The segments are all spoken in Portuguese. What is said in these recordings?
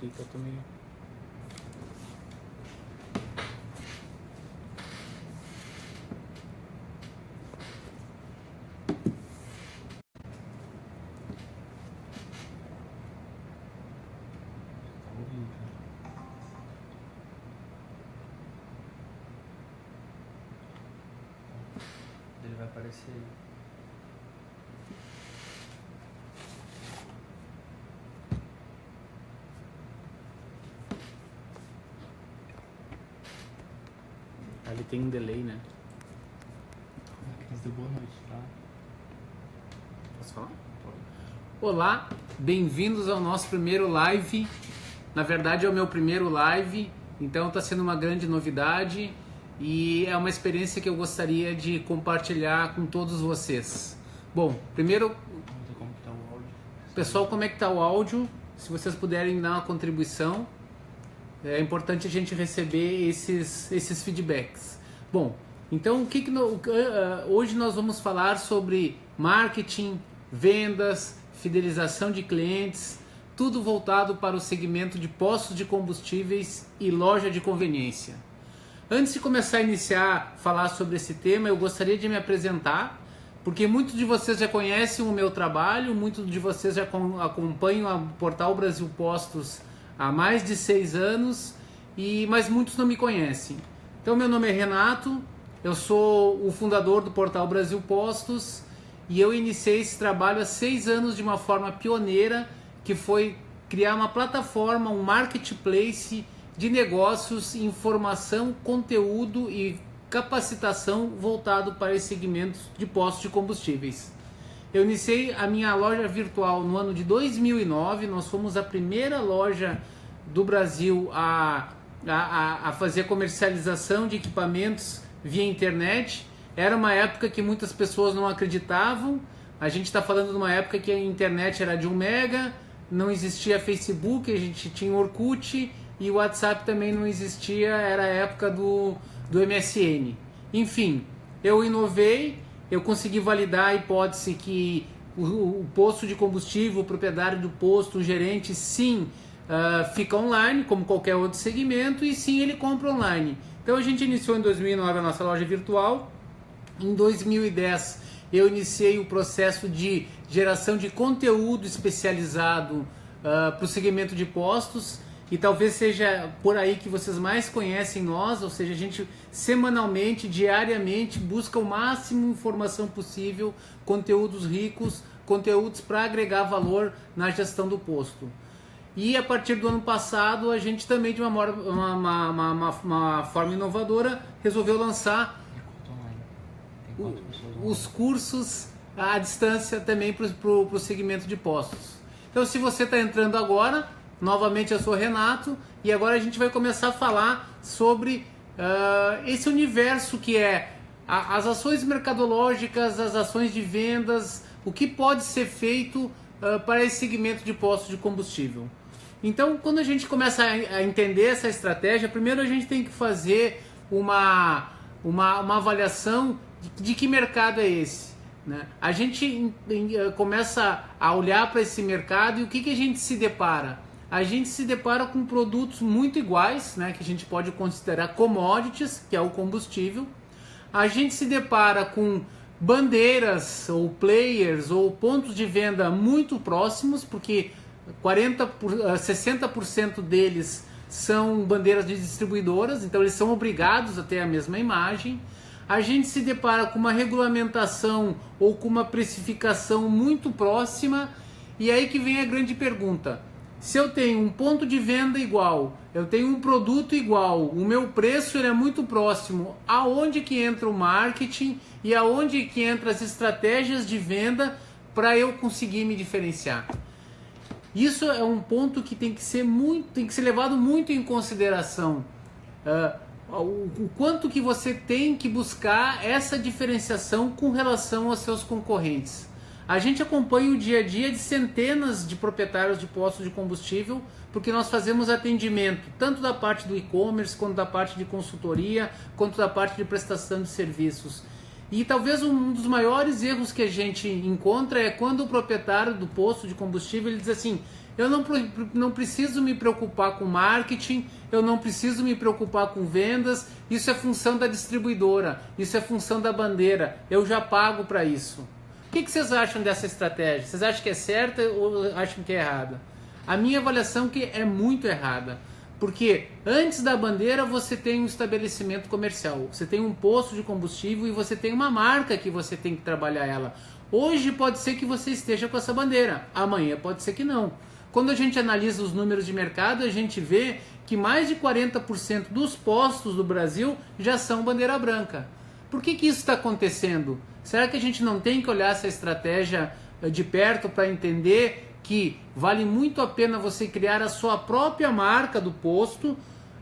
Fica também. Ele vai aparecer aí. Ali tem um delay, né? Cris, deu boa noite, tá? Posso falar? Olá, bem-vindos ao nosso primeiro live. Na verdade é o meu primeiro live, então está sendo uma grande novidade e é uma experiência que eu gostaria de compartilhar com todos vocês. Bom, primeiro, Vamos ver como que tá o áudio. pessoal, como é que está o áudio? Se vocês puderem dar uma contribuição, é importante a gente receber esses feedbacks. Bom, então hoje nós vamos falar sobre marketing, vendas, fidelização de clientes, tudo voltado para o segmento de postos de combustíveis e loja de conveniência. Antes de começar a falar sobre esse tema, eu gostaria de me apresentar, porque muitos de vocês já conhecem o meu trabalho, muitos de vocês já acompanham o Portal Brasil Postos há mais de 6 anos, mas muitos não me conhecem. Então, meu nome é Renato, eu sou o fundador do Portal Brasil Postos e eu iniciei esse trabalho há 6 anos de uma forma pioneira, que foi criar uma plataforma, um marketplace de negócios, informação, conteúdo e capacitação voltado para esse segmento de postos de combustíveis. Eu iniciei a minha loja virtual no ano de 2009, nós fomos a primeira loja do Brasil a fazer comercialização de equipamentos via internet. Era uma época que muitas pessoas não acreditavam, a gente está falando de uma época que a internet era de 1 mega, não existia Facebook, a gente tinha Orkut e o WhatsApp também não existia, era a época do MSN. Enfim, eu inovei, eu consegui validar a hipótese que o posto de combustível, o proprietário do posto, o gerente, sim, fica online, como qualquer outro segmento, e sim, ele compra online. Então a gente iniciou em 2009 a nossa loja virtual. Em 2010 eu iniciei o processo de geração de conteúdo especializado para o segmento de postos, e talvez seja por aí que vocês mais conhecem nós, ou seja, a gente semanalmente, diariamente busca o máximo de informação possível, conteúdos ricos, conteúdos para agregar valor na gestão do posto. E a partir do ano passado, a gente também, de uma forma inovadora, resolveu lançar os cursos à distância também para o segmento de postos. Então, se você está entrando agora, novamente eu sou Renato, e agora a gente vai começar a falar sobre esse universo que é as ações mercadológicas, as ações de vendas, o que pode ser feito para esse segmento de postos de combustível. Então, quando a gente começa a entender essa estratégia, primeiro a gente tem que fazer uma avaliação de que mercado é esse, né? A gente começa a olhar para esse mercado e o que a gente se depara? A gente se depara com produtos muito iguais, né, que a gente pode considerar commodities, que é o combustível. A gente se depara com bandeiras ou players ou pontos de venda muito próximos, porque 60% deles são bandeiras de distribuidoras, então eles são obrigados a ter a mesma imagem. A gente se depara com uma regulamentação ou com uma precificação muito próxima, e aí que vem a grande pergunta: se eu tenho um ponto de venda igual, eu tenho um produto igual, o meu preço ele é muito próximo, aonde que entra o marketing e aonde que entra as estratégias de venda para eu conseguir me diferenciar? Isso é um ponto que tem que ser levado muito em consideração. O quanto que você tem que buscar essa diferenciação com relação aos seus concorrentes. A gente acompanha o dia a dia de centenas de proprietários de postos de combustível, porque nós fazemos atendimento tanto da parte do e-commerce, quanto da parte de consultoria, quanto da parte de prestação de serviços. E talvez um dos maiores erros que a gente encontra é quando o proprietário do posto de combustível ele diz assim: Eu não preciso me preocupar com marketing, eu não preciso me preocupar com vendas, isso é função da distribuidora, isso é função da bandeira, eu já pago para isso. O que vocês acham dessa estratégia? Vocês acham que é certa ou acham que é errada? A minha avaliação é que é muito errada. Porque antes da bandeira você tem um estabelecimento comercial, você tem um posto de combustível e você tem uma marca que você tem que trabalhar ela. Hoje pode ser que você esteja com essa bandeira, amanhã pode ser que não. Quando a gente analisa os números de mercado, a gente vê que mais de 40% dos postos do Brasil já são bandeira branca. Por que isso está acontecendo? Será que a gente não tem que olhar essa estratégia de perto para entender que vale muito a pena você criar a sua própria marca do posto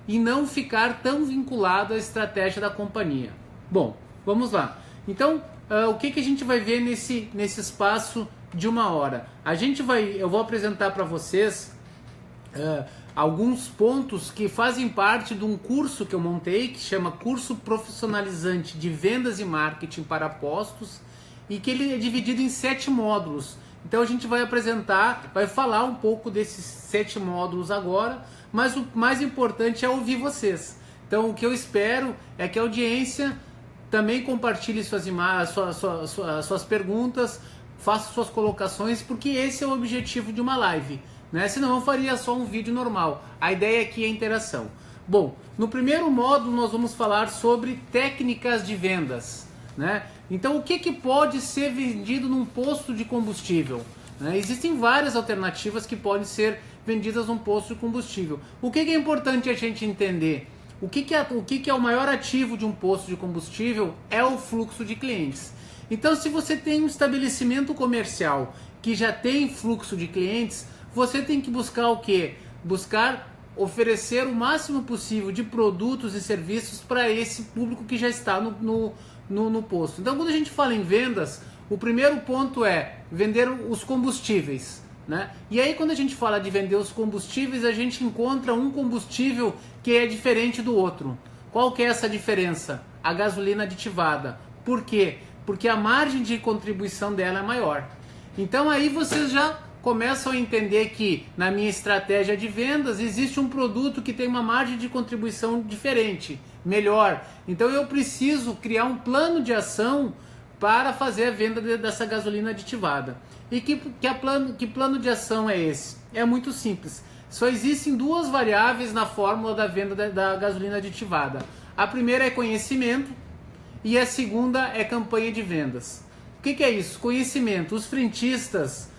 e não ficar tão vinculado à estratégia da companhia? Bom, vamos lá. Então, o que a gente vai ver nesse espaço de 1 hora? Eu vou apresentar para vocês alguns pontos que fazem parte de um curso que eu montei, que chama Curso Profissionalizante de Vendas e Marketing para Postos, e que ele é dividido em 7 módulos. Então a gente vai falar um pouco desses 7 módulos agora, mas o mais importante é ouvir vocês. Então o que eu espero é que a audiência também compartilhe suas perguntas, faça suas colocações, porque esse é o objetivo de uma live, né? Senão eu faria só um vídeo normal. A ideia aqui é interação. Bom, no primeiro módulo nós vamos falar sobre técnicas de vendas, né? Então o que pode ser vendido num posto de combustível? Né? Existem várias alternativas que podem ser vendidas num posto de combustível. O que é importante a gente entender? O que é o maior ativo de um posto de combustível? É o fluxo de clientes. Então se você tem um estabelecimento comercial que já tem fluxo de clientes, você tem que buscar o quê? Buscar oferecer o máximo possível de produtos e serviços para esse público que já está no posto. Então quando a gente fala em vendas, o primeiro ponto é vender os combustíveis, né? E aí quando a gente fala de vender os combustíveis, a gente encontra um combustível que é diferente do outro. Qual que é essa diferença? A gasolina aditivada. Por quê? Porque a margem de contribuição dela é maior. Então aí vocês já começam a entender que na minha estratégia de vendas existe um produto que tem uma margem de contribuição diferente, melhor. Então eu preciso criar um plano de ação para fazer a venda dessa gasolina aditivada. E que plano de ação é esse? É muito simples. Só existem 2 variáveis na fórmula da venda da gasolina aditivada. A primeira é conhecimento e a segunda é campanha de vendas. O que é isso? Conhecimento. Os frentistas,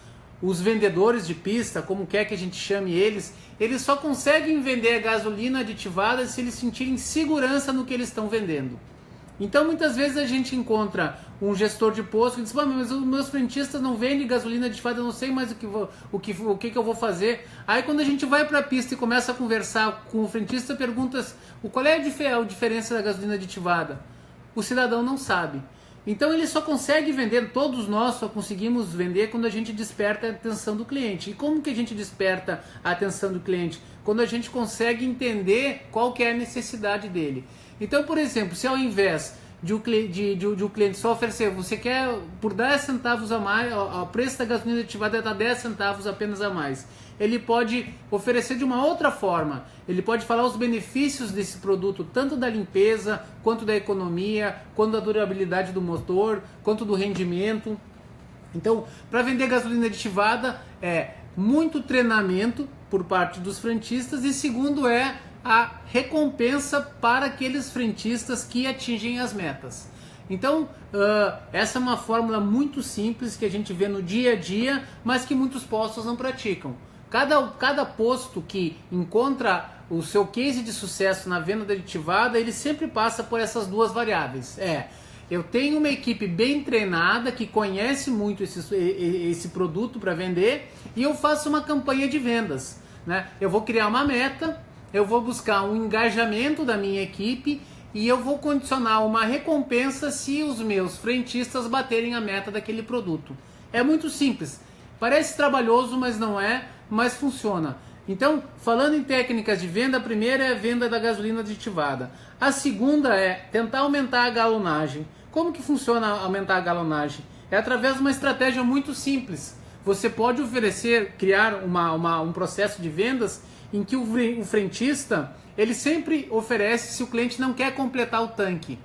os vendedores de pista, como quer que a gente chame eles só conseguem vender a gasolina aditivada se eles sentirem segurança no que eles estão vendendo. Então muitas vezes a gente encontra um gestor de posto que diz: mas os meus frentistas não vendem gasolina aditivada, eu não sei mais o que eu vou fazer. Aí quando a gente vai para a pista e começa a conversar com o frentista, pergunta qual é a diferença da gasolina aditivada. O cidadão não sabe. Então ele só consegue vender, todos nós só conseguimos vender quando a gente desperta a atenção do cliente. E como que a gente desperta a atenção do cliente? Quando a gente consegue entender qual que é a necessidade dele. Então, por exemplo, se ao invés de o cliente só oferecer, você quer por 10 centavos a mais, o preço da gasolina aditivada está 10 centavos apenas a mais. Ele pode oferecer de uma outra forma. Ele pode falar os benefícios desse produto, tanto da limpeza, quanto da economia, quanto da durabilidade do motor, quanto do rendimento. Então, para vender gasolina aditivada, é muito treinamento por parte dos frentistas e segundo é a recompensa para aqueles frentistas que atingem as metas. Então, essa é uma fórmula muito simples que a gente vê no dia a dia, mas que muitos postos não praticam. Cada posto que encontra o seu case de sucesso na venda aditivada, ele sempre passa por essas 2 variáveis. Eu tenho uma equipe bem treinada que conhece muito esse produto para vender e eu faço uma campanha de vendas, né? Eu vou criar uma meta, eu vou buscar um engajamento da minha equipe e eu vou condicionar uma recompensa se os meus frentistas baterem a meta daquele produto. É muito simples. Parece trabalhoso, mas não é, mas funciona. Então, falando em técnicas de venda, a primeira é a venda da gasolina aditivada. A segunda é tentar aumentar a galonagem. Como que funciona aumentar a galonagem? É através de uma estratégia muito simples. você pode criar um processo de vendas em que o frentista, ele sempre oferece se o cliente não quer completar o tanque.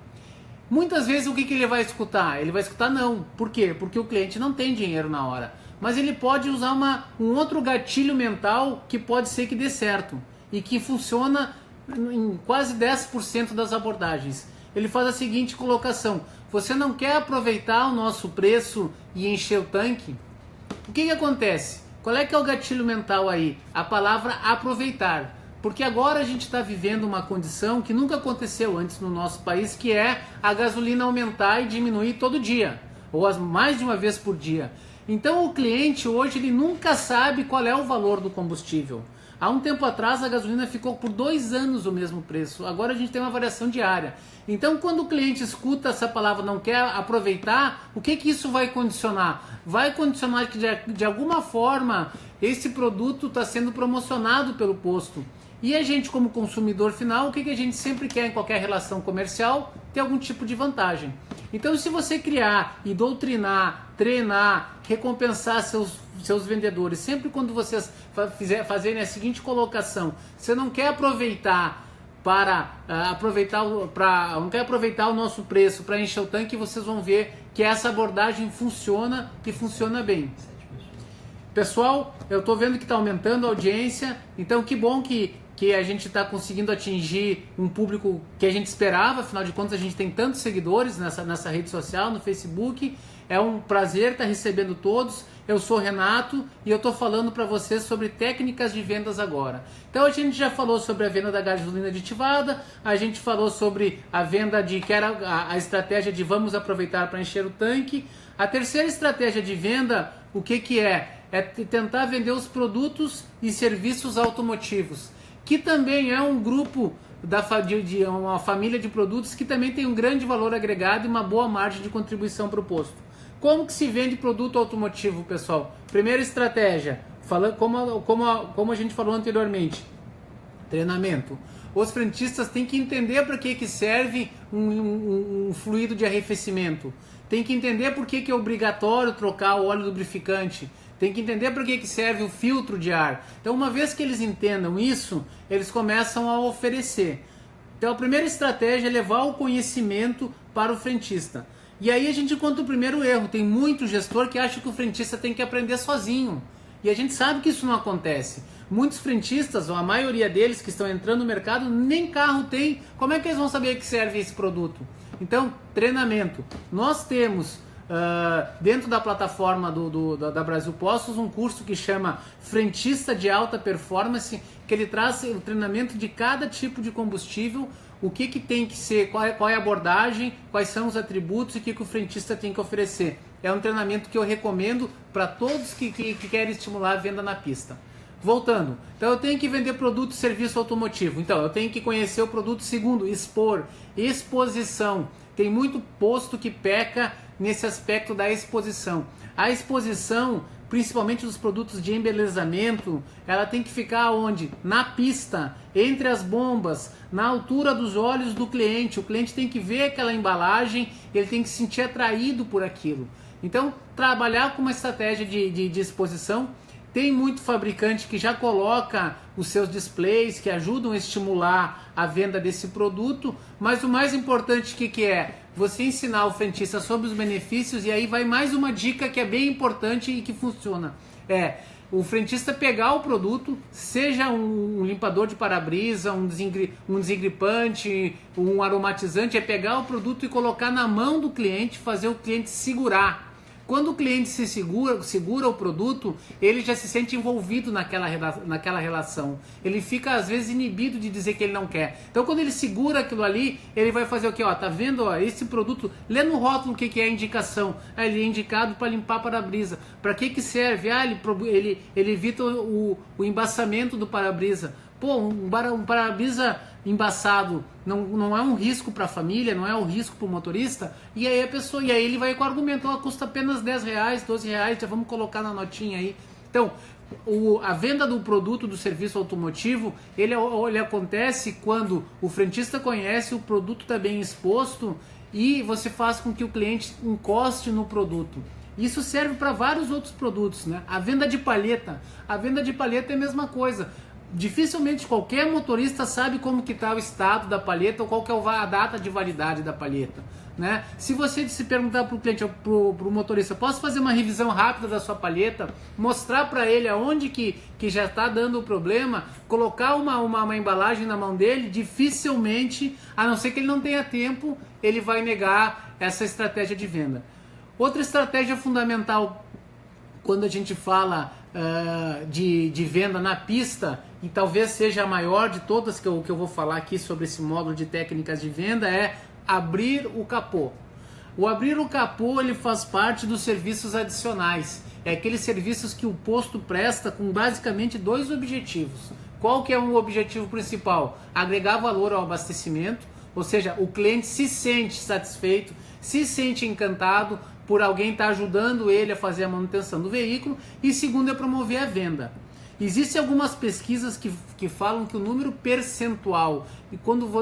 Muitas vezes o que ele vai escutar? Ele vai escutar não. Por quê? Porque o cliente não tem dinheiro na hora. Mas ele pode usar um outro gatilho mental que pode ser que dê certo e que funciona em quase 10% das abordagens. Ele faz a seguinte colocação: você não quer aproveitar o nosso preço e encher o tanque? O que acontece? Qual é que é o gatilho mental aí? A palavra aproveitar. Porque agora a gente está vivendo uma condição que nunca aconteceu antes no nosso país, que é a gasolina aumentar e diminuir todo dia, ou mais de uma vez por dia. Então o cliente hoje ele nunca sabe qual é o valor do combustível. Há um tempo atrás a gasolina ficou por 2 anos o mesmo preço, agora a gente tem uma variação diária. Então quando o cliente escuta essa palavra não quer aproveitar, o que isso vai condicionar? Vai condicionar que de alguma forma esse produto está sendo promocionado pelo posto. E a gente, como consumidor final, o que a gente sempre quer em qualquer relação comercial? Ter algum tipo de vantagem. Então, se você criar e doutrinar, treinar, recompensar seus vendedores, sempre quando vocês fazerem a seguinte colocação: você não quer aproveitar não quer aproveitar o nosso preço para encher o tanque, vocês vão ver que essa abordagem funciona e funciona bem. Pessoal, eu estou vendo que está aumentando a audiência, então que bom que a gente está conseguindo atingir um público que a gente esperava. Afinal de contas, a gente tem tantos seguidores nessa rede social, no Facebook. É um prazer estar recebendo todos. Eu sou Renato e eu estou falando para vocês sobre técnicas de vendas agora. Então a gente já falou sobre a venda da gasolina aditivada, a gente falou sobre a venda que era a estratégia de vamos aproveitar para encher o tanque. A terceira estratégia de venda, o que é? É tentar vender os produtos e serviços automotivos, que também é um grupo de uma família de produtos que também tem um grande valor agregado e uma boa margem de contribuição para o posto. Como que se vende produto automotivo, pessoal? Primeira estratégia, como a gente falou anteriormente, treinamento. Os frentistas têm que entender para que serve um fluido de arrefecimento. Tem que entender por que é obrigatório trocar o óleo lubrificante. Tem que entender para que serve o filtro de ar. Então, uma vez que eles entendam isso, eles começam a oferecer. Então, a primeira estratégia é levar o conhecimento para o frentista. E aí a gente encontra o primeiro erro. Tem muito gestor que acha que o frentista tem que aprender sozinho. E a gente sabe que isso não acontece. Muitos frentistas, ou a maioria deles que estão entrando no mercado, nem carro tem. Como é que eles vão saber que serve esse produto? Então, treinamento. Nós temos dentro da plataforma da Brasil Postos um curso que chama Frentista de Alta Performance, que ele traz o treinamento de cada tipo de combustível, o que tem que ser, qual é a abordagem, quais são os atributos e o que o frentista tem que oferecer. É um treinamento que eu recomendo para todos que querem estimular a venda na pista. Voltando, então eu tenho que vender produto e serviço automotivo, então eu tenho que conhecer o produto. Segundo, exposição. Tem muito posto que peca nesse aspecto da exposição. A exposição, principalmente dos produtos de embelezamento, ela tem que ficar onde? Na pista, entre as bombas, na altura dos olhos do cliente. O cliente tem que ver aquela embalagem, ele tem que se sentir atraído por aquilo. Então, trabalhar com uma estratégia de exposição. Tem muito fabricante que já coloca os seus displays que ajudam a estimular a venda desse produto, mas o mais importante que é? Você ensinar o frentista sobre os benefícios. E aí vai mais uma dica que é bem importante e que funciona. É o frentista pegar o produto, seja um limpador de para-brisa, um desengripante, um aromatizante, é pegar o produto e colocar na mão do cliente, fazer o cliente segurar. Quando o cliente segura o produto, ele já se sente envolvido naquela relação. Ele fica, às vezes, inibido de dizer que ele não quer. Então, quando ele segura aquilo ali, ele vai fazer o quê? Tá vendo? Esse produto, lê no rótulo o que é a indicação. Ele é indicado para limpar para-brisa. Para que serve? Ele evita o embaçamento do para-brisa. Pô, um para-brisa embaçado não é um risco para a família, não é um risco para o motorista. E aí ele vai com o argumento: custa apenas R$10, R$12, já vamos colocar na notinha aí. Então, a venda do produto, do serviço automotivo, ele acontece quando o frentista conhece, o produto está bem exposto e você faz com que o cliente encoste no produto. Isso serve para vários outros produtos, né? A venda de palheta é a mesma coisa. Dificilmente qualquer motorista sabe como que está o estado da palheta ou qual que é a data de validade da palheta, né? Se você se perguntar para o cliente, para o motorista, posso fazer uma revisão rápida da sua palheta, mostrar para ele aonde que já está dando o problema, colocar uma embalagem na mão dele, dificilmente, a não ser que ele não tenha tempo, ele vai negar essa estratégia de venda. Outra estratégia fundamental quando a gente fala de venda na pista, e talvez seja a maior de todas que eu vou falar aqui sobre esse módulo de técnicas de venda, é abrir o capô. O abrir o capô, ele faz parte dos serviços adicionais. É aqueles serviços que o posto presta com basicamente dois objetivos. Qual que é o objetivo principal? Agregar valor ao abastecimento, ou seja, o cliente se sente satisfeito, se sente encantado por alguém estar ajudando ele a fazer a manutenção do veículo, e segundo é promover a venda. Existem algumas pesquisas que falam que o número percentual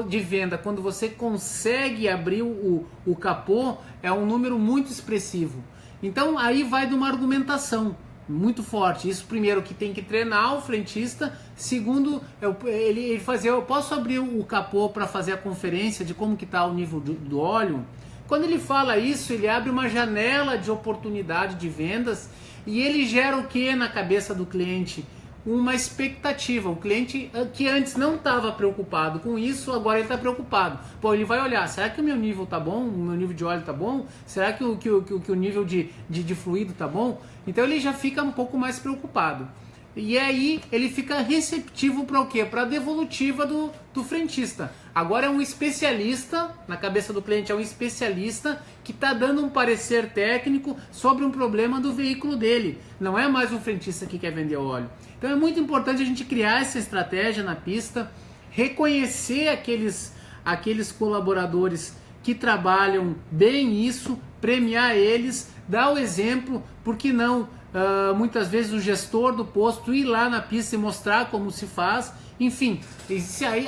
de venda, quando você consegue abrir o capô, é um número muito expressivo. Então aí vai de uma argumentação muito forte. Isso primeiro que tem que treinar o frentista, segundo ele fazer, eu posso abrir o capô para fazer a conferência de como que está o nível do óleo. Quando ele fala isso, ele abre uma janela de oportunidade de vendas e ele gera o que na cabeça do cliente? Uma expectativa. O cliente que antes não estava preocupado com isso, agora ele está preocupado. Pô, ele vai olhar, será que o meu nível está bom? O meu nível de óleo está bom? Será que o nível de fluido está bom? Então ele já fica um pouco mais preocupado. E aí ele fica receptivo para o quê? Para a devolutiva do frentista. Agora é um especialista, na cabeça do cliente é um especialista que está dando um parecer técnico sobre um problema do veículo dele. Não é mais um frentista que quer vender óleo. Então é muito importante a gente criar essa estratégia na pista, reconhecer aqueles colaboradores que trabalham bem isso, premiar eles, dar o exemplo, por que não? Muitas vezes o gestor do posto ir lá na pista e mostrar como se faz. Enfim,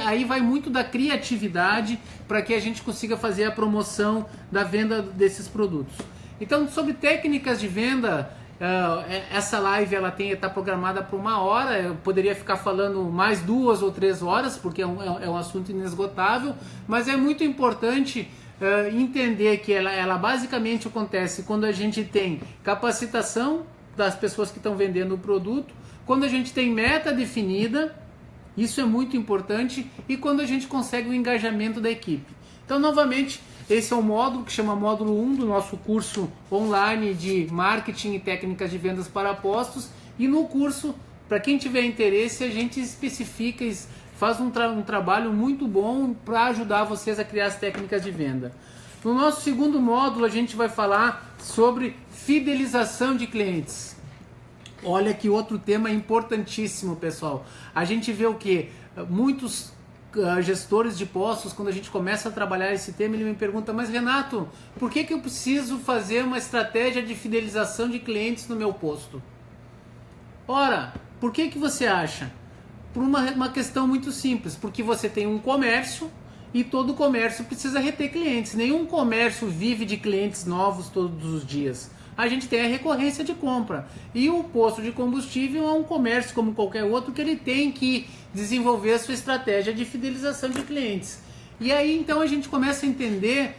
aí vai muito da criatividade para que a gente consiga fazer a promoção da venda desses produtos. Então, sobre técnicas de venda, essa live está programada para 1 hora. Eu poderia ficar falando mais 2 ou 3 horas, porque é um assunto inesgotável, mas é muito importante entender que ela basicamente acontece quando a gente tem capacitação das pessoas que estão vendendo o produto, quando a gente tem meta definida, isso é muito importante, e quando a gente consegue o engajamento da equipe. Então, novamente, esse é o módulo que chama módulo 1 do nosso curso online de marketing e técnicas de vendas para postos, e no curso, para quem tiver interesse, a gente especifica e faz um trabalho muito bom para ajudar vocês a criar as técnicas de venda. No nosso segundo módulo, a gente vai falar sobre fidelização de clientes. Olha que outro tema importantíssimo, pessoal. A gente vê o que? Muitos gestores de postos, quando a gente começa a trabalhar esse tema, ele me pergunta, mas Renato, por que eu preciso fazer uma estratégia de fidelização de clientes no meu posto? Ora, por que você acha? Por uma questão muito simples, porque você tem um comércio e todo comércio precisa reter clientes. Nenhum comércio vive de clientes novos todos os dias. A gente tem a recorrência de compra. E o posto de combustível é um comércio como qualquer outro que ele tem que desenvolver a sua estratégia de fidelização de clientes. E aí então a gente começa a entender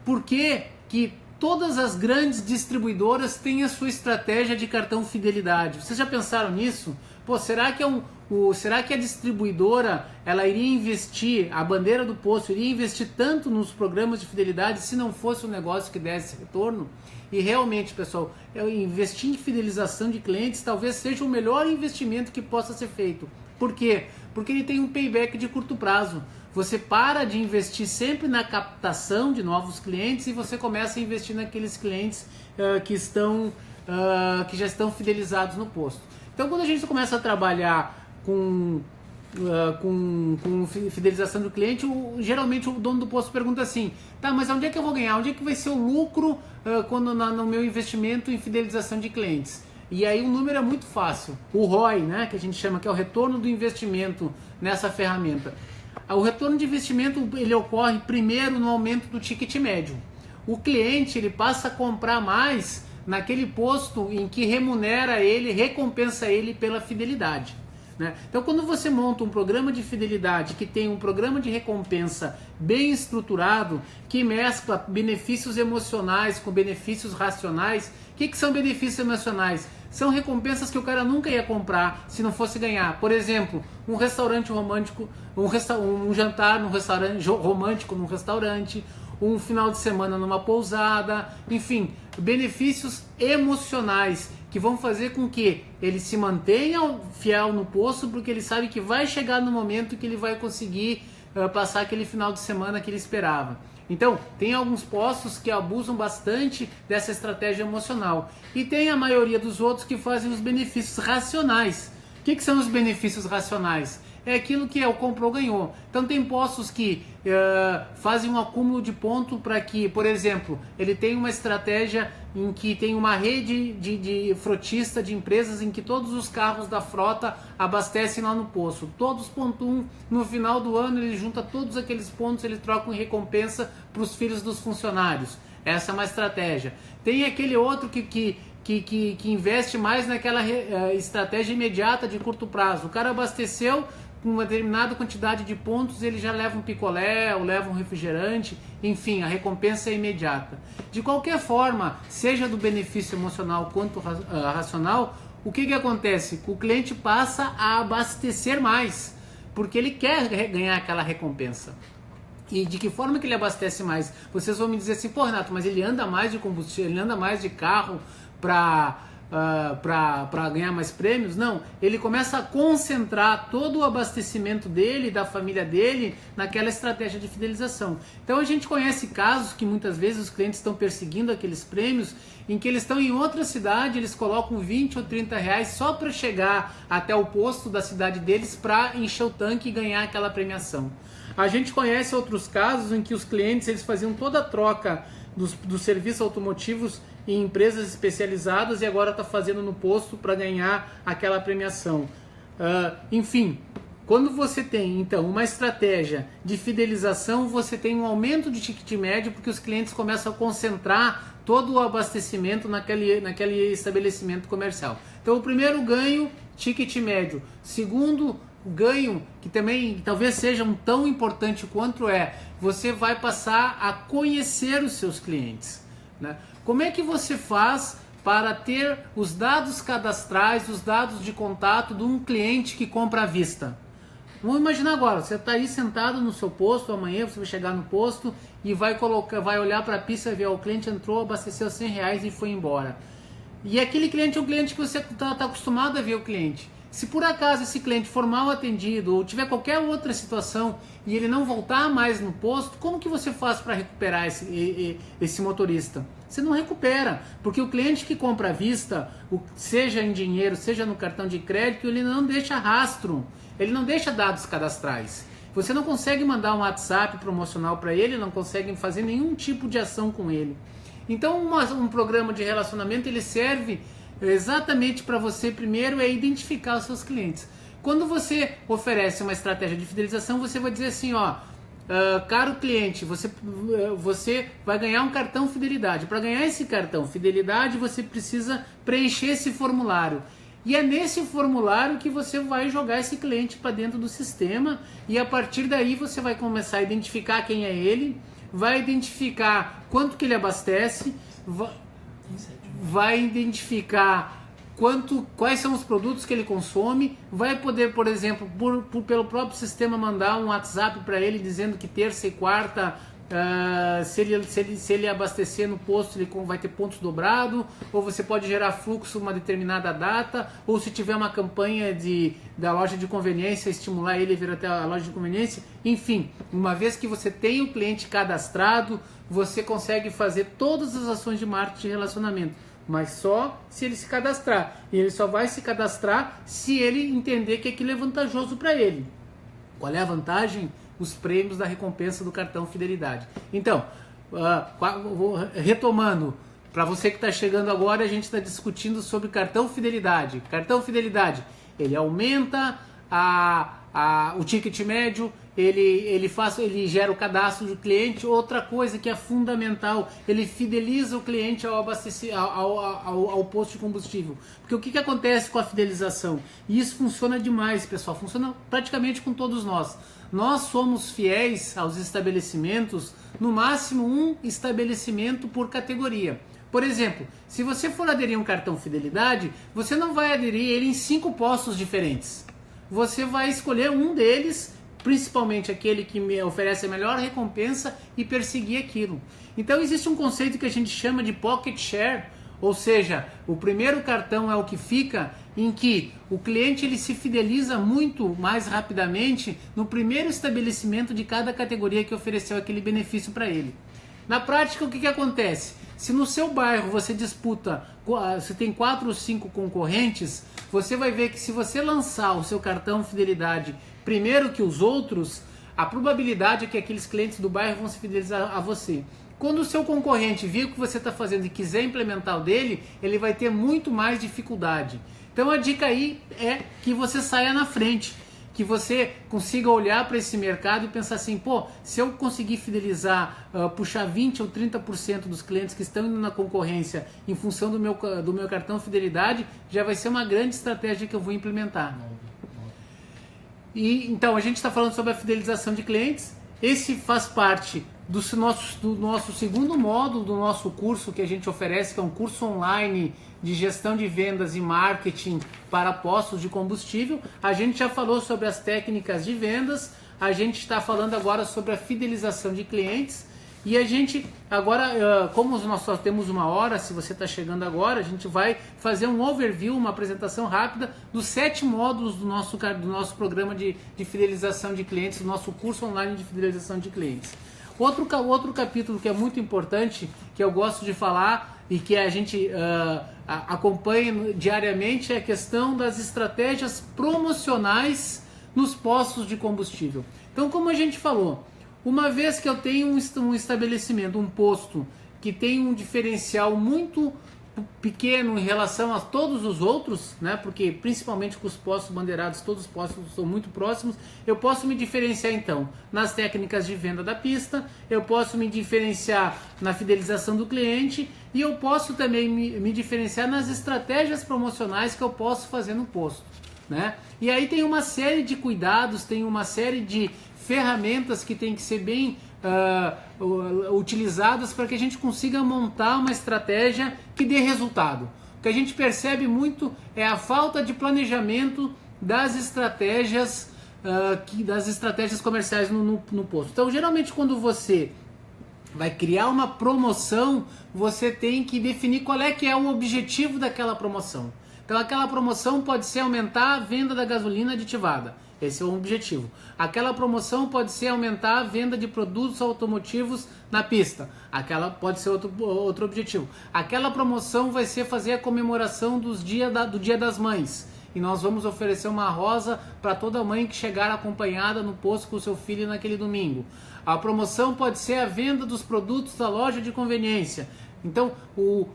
por que todas as grandes distribuidoras têm a sua estratégia de cartão fidelidade. Vocês já pensaram nisso? Pô, será que a distribuidora ela iria investir, a bandeira do posto iria investir tanto nos programas de fidelidade se não fosse um negócio que desse retorno? E realmente, pessoal, investir em fidelização de clientes talvez seja o melhor investimento que possa ser feito. Por quê? Porque ele tem um payback de curto prazo. Você para de investir sempre na captação de novos clientes e você começa a investir naqueles clientes que já estão fidelizados no posto. Então, quando a gente começa a trabalhar com fidelização do cliente, geralmente o dono do posto pergunta assim, tá, mas onde é que eu vou ganhar? Onde é que vai ser o lucro no meu investimento em fidelização de clientes? E aí o número é muito fácil. O ROI, né, que a gente chama, que é o retorno do investimento nessa ferramenta. O retorno de investimento ele ocorre primeiro no aumento do ticket médio. O cliente ele passa a comprar mais naquele posto em que remunera ele, recompensa ele pela fidelidade. Né? Então, quando você monta um programa de fidelidade que tem um programa de recompensa bem estruturado, que mescla benefícios emocionais com benefícios racionais, o que são benefícios emocionais? São recompensas que o cara nunca ia comprar se não fosse ganhar. Por exemplo, um restaurante romântico, um jantar num restaurante romântico num restaurante, um final de semana numa pousada, enfim, benefícios emocionais que vão fazer com que ele se mantenha fiel no posto, porque ele sabe que vai chegar no momento que ele vai conseguir passar aquele final de semana que ele esperava. Então, tem alguns postos que abusam bastante dessa estratégia emocional. E tem a maioria dos outros que fazem os benefícios racionais. O que são os benefícios racionais? É aquilo que o comprou, ganhou. Então tem postos que fazem um acúmulo de ponto para que, por exemplo, ele tem uma estratégia em que tem uma rede de frotista, de empresas em que todos os carros da frota abastecem lá no posto. Todos pontuam, no final do ano ele junta todos aqueles pontos, ele troca em recompensa para os filhos dos funcionários. Essa é uma estratégia. Tem aquele outro que investe mais naquela estratégia imediata de curto prazo. O cara abasteceu com uma determinada quantidade de pontos, ele já leva um picolé ou leva um refrigerante, enfim, a recompensa é imediata. De qualquer forma, seja do benefício emocional quanto racional, o que acontece? O cliente passa a abastecer mais, porque ele quer ganhar aquela recompensa. E de que forma que ele abastece mais? Vocês vão me dizer assim, pô, Renato, mas ele anda mais de combustível, ele anda mais de carro para ganhar mais prêmios? Não, ele começa a concentrar todo o abastecimento dele, da família dele, naquela estratégia de fidelização. Então a gente conhece casos que muitas vezes os clientes estão perseguindo aqueles prêmios, em que eles estão em outra cidade, eles colocam 20 ou 30 reais só para chegar até o posto da cidade deles para encher o tanque e ganhar aquela premiação. A gente conhece outros casos em que os clientes eles faziam toda a troca dos serviços automotivos em empresas especializadas e agora está fazendo no posto para ganhar aquela premiação. Enfim, quando você tem então uma estratégia de fidelização, você tem um aumento de ticket médio porque os clientes começam a concentrar todo o abastecimento naquele estabelecimento comercial. Então o primeiro ganho, ticket médio. Segundo, o ganho, que também talvez seja tão importante quanto você vai passar a conhecer os seus clientes. Né? Como é que você faz para ter os dados cadastrais, os dados de contato de um cliente que compra à vista? Vamos imaginar agora, você está aí sentado no seu posto, amanhã você vai chegar no posto e vai olhar para a pista e ver, o cliente entrou, abasteceu 100 reais e foi embora. E aquele cliente é um cliente que você está acostumado a ver o cliente. Se por acaso esse cliente for mal atendido ou tiver qualquer outra situação e ele não voltar mais no posto, como que você faz para recuperar esse motorista? Você não recupera, porque o cliente que compra à vista, seja em dinheiro, seja no cartão de crédito, ele não deixa rastro, ele não deixa dados cadastrais. Você não consegue mandar um WhatsApp promocional para ele, não consegue fazer nenhum tipo de ação com ele. Então um programa de relacionamento ele serve exatamente para você primeiro identificar os seus clientes. Quando você oferece uma estratégia de fidelização, você vai dizer assim, caro cliente, você vai ganhar um cartão fidelidade. Para ganhar esse cartão fidelidade, você precisa preencher esse formulário. E é nesse formulário que você vai jogar esse cliente para dentro do sistema e a partir daí você vai começar a identificar quem é ele, vai identificar quanto que ele abastece, vai identificar quais são os produtos que ele consome, vai poder, por exemplo, pelo próprio sistema mandar um WhatsApp para ele dizendo que terça e quarta, se ele abastecer no posto, ele vai ter pontos dobrados, ou você pode gerar fluxo uma determinada data, ou se tiver uma campanha da loja de conveniência, estimular ele a vir até a loja de conveniência. Enfim, uma vez que você tem o cliente cadastrado, você consegue fazer todas as ações de marketing de relacionamento, mas só se ele se cadastrar. E ele só vai se cadastrar se ele entender que aquilo é vantajoso para ele. Qual é a vantagem? Os prêmios da recompensa do cartão fidelidade. Então, retomando, para você que está chegando agora, a gente está discutindo sobre cartão fidelidade. Cartão fidelidade, ele aumenta a o ticket médio, ele gera o cadastro do cliente. Outra coisa que é fundamental, ele fideliza o cliente ao posto de combustível. Porque o que acontece com a fidelização? E isso funciona demais, pessoal, funciona praticamente com todos nós. Nós somos fiéis aos estabelecimentos, no máximo um estabelecimento por categoria. Por exemplo, se você for aderir a um cartão fidelidade, você não vai aderir ele em 5 postos diferentes. Você vai escolher um deles, principalmente aquele que me oferece a melhor recompensa, e perseguir aquilo. Então existe um conceito que a gente chama de pocket share, ou seja, o primeiro cartão é o que fica, em que o cliente ele se fideliza muito mais rapidamente no primeiro estabelecimento de cada categoria que ofereceu aquele benefício para ele. Na prática, o que acontece? Se no seu bairro você você tem 4 ou 5 concorrentes, você vai ver que se você lançar o seu cartão fidelidade primeiro que os outros, a probabilidade é que aqueles clientes do bairro vão se fidelizar a você. Quando o seu concorrente vir o que você está fazendo e quiser implementar o dele, ele vai ter muito mais dificuldade. Então a dica aí é que você saia na frente, que você consiga olhar para esse mercado e pensar assim, pô, se eu conseguir fidelizar, puxar 20 ou 30% dos clientes que estão indo na concorrência em função do meu cartão fidelidade, já vai ser uma grande estratégia que eu vou implementar. E então a gente está falando sobre a fidelização de clientes. Esse faz parte do nosso segundo módulo do nosso curso que a gente oferece, que é um curso online de gestão de vendas e marketing para postos de combustível. A gente já falou sobre as técnicas de vendas, a gente está falando agora sobre a fidelização de clientes. E a gente agora, como nós só temos 1 hora, se você está chegando agora, a gente vai fazer um overview, uma apresentação rápida dos 7 módulos do nosso programa de fidelização de clientes, do nosso curso online de fidelização de clientes. Outro capítulo que é muito importante, que eu gosto de falar e que a gente acompanha diariamente, é a questão das estratégias promocionais nos postos de combustível. Então, como a gente falou, uma vez que eu tenho um estabelecimento, um posto, que tem um diferencial muito pequeno em relação a todos os outros, né? Porque principalmente com os postos bandeirados, todos os postos são muito próximos, eu posso me diferenciar então nas técnicas de venda da pista, eu posso me diferenciar na fidelização do cliente e eu posso também me diferenciar nas estratégias promocionais que eu posso fazer no posto, né? E aí tem uma série de cuidados, tem uma série de ferramentas que tem que ser bem utilizadas para que a gente consiga montar uma estratégia que dê resultado. O que a gente percebe muito é a falta de planejamento das estratégias comerciais no posto. Então, geralmente, quando você vai criar uma promoção, você tem que definir qual é que é o objetivo daquela promoção. Então, aquela promoção pode ser aumentar a venda da gasolina aditivada. Esse é o objetivo. Aquela promoção pode ser aumentar a venda de produtos automotivos na pista. Aquela pode ser outro objetivo. Aquela promoção vai ser fazer a comemoração do Dia das Mães. E nós vamos oferecer uma rosa para toda mãe que chegar acompanhada no posto com o seu filho naquele domingo. A promoção pode ser a venda dos produtos da loja de conveniência. Então, o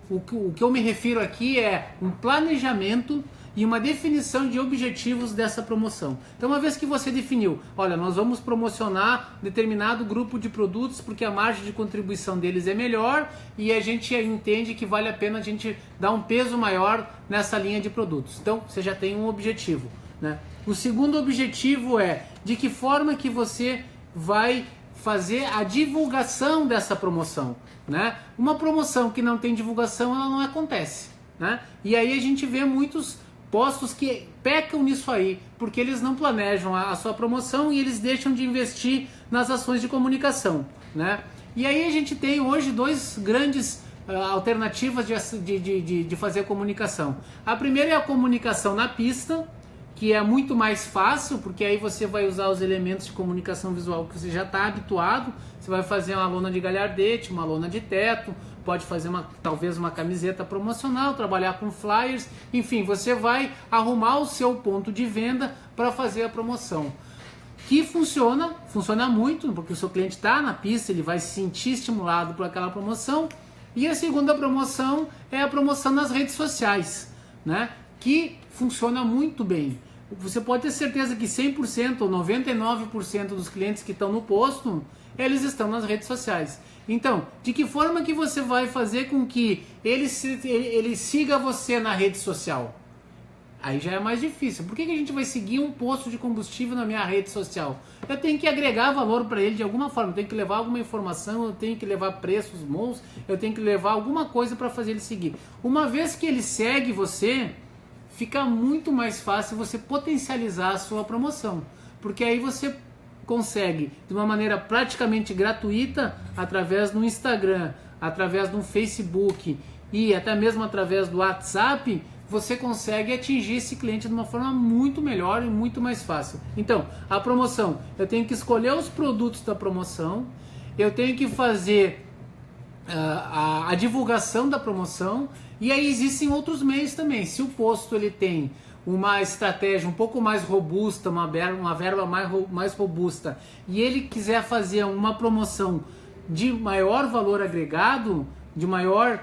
que eu me refiro aqui é um planejamento e uma definição de objetivos dessa promoção. Então, uma vez que você definiu, olha, nós vamos promocionar determinado grupo de produtos porque a margem de contribuição deles é melhor e a gente entende que vale a pena a gente dar um peso maior nessa linha de produtos. Então, você já tem um objetivo, né? O segundo objetivo é de que forma que você vai fazer a divulgação dessa promoção, né? Uma promoção que não tem divulgação, ela não acontece, né? E aí a gente vê muitos postos que pecam nisso aí, porque eles não planejam a sua promoção e eles deixam de investir nas ações de comunicação, né? E aí a gente tem hoje 2 grandes alternativas de fazer a comunicação. A primeira é a comunicação na pista, que é muito mais fácil, porque aí você vai usar os elementos de comunicação visual que você já está habituado. Você vai fazer uma lona de galhardete, uma lona de teto, pode fazer talvez uma camiseta promocional, trabalhar com flyers, enfim, você vai arrumar o seu ponto de venda para fazer a promoção. Que funciona muito, porque o seu cliente está na pista, ele vai se sentir estimulado por aquela promoção. E a segunda promoção é a promoção nas redes sociais, né? Que funciona muito bem. você pode ter certeza que 100% ou 99% dos clientes que estão no posto, eles estão nas redes sociais. Então, de que forma que você vai fazer com que ele siga você na rede social? Aí já é mais difícil. Por que a gente vai seguir um posto de combustível na minha rede social? Eu tenho que agregar valor para ele de alguma forma. Eu tenho que levar alguma informação, eu tenho que levar preços bons, eu tenho que levar alguma coisa para fazer ele seguir. Uma vez que ele segue você, fica muito mais fácil você potencializar a sua promoção. Porque aí você consegue, de uma maneira praticamente gratuita, através do Instagram, através do Facebook e até mesmo através do WhatsApp, você consegue atingir esse cliente de uma forma muito melhor e muito mais fácil. Então, a promoção, eu tenho que escolher os produtos da promoção, eu tenho que fazer a divulgação da promoção, e aí existem outros meios também. Se o posto ele tem uma estratégia um pouco mais robusta, uma verba mais robusta, e ele quiser fazer uma promoção de maior valor agregado, de maior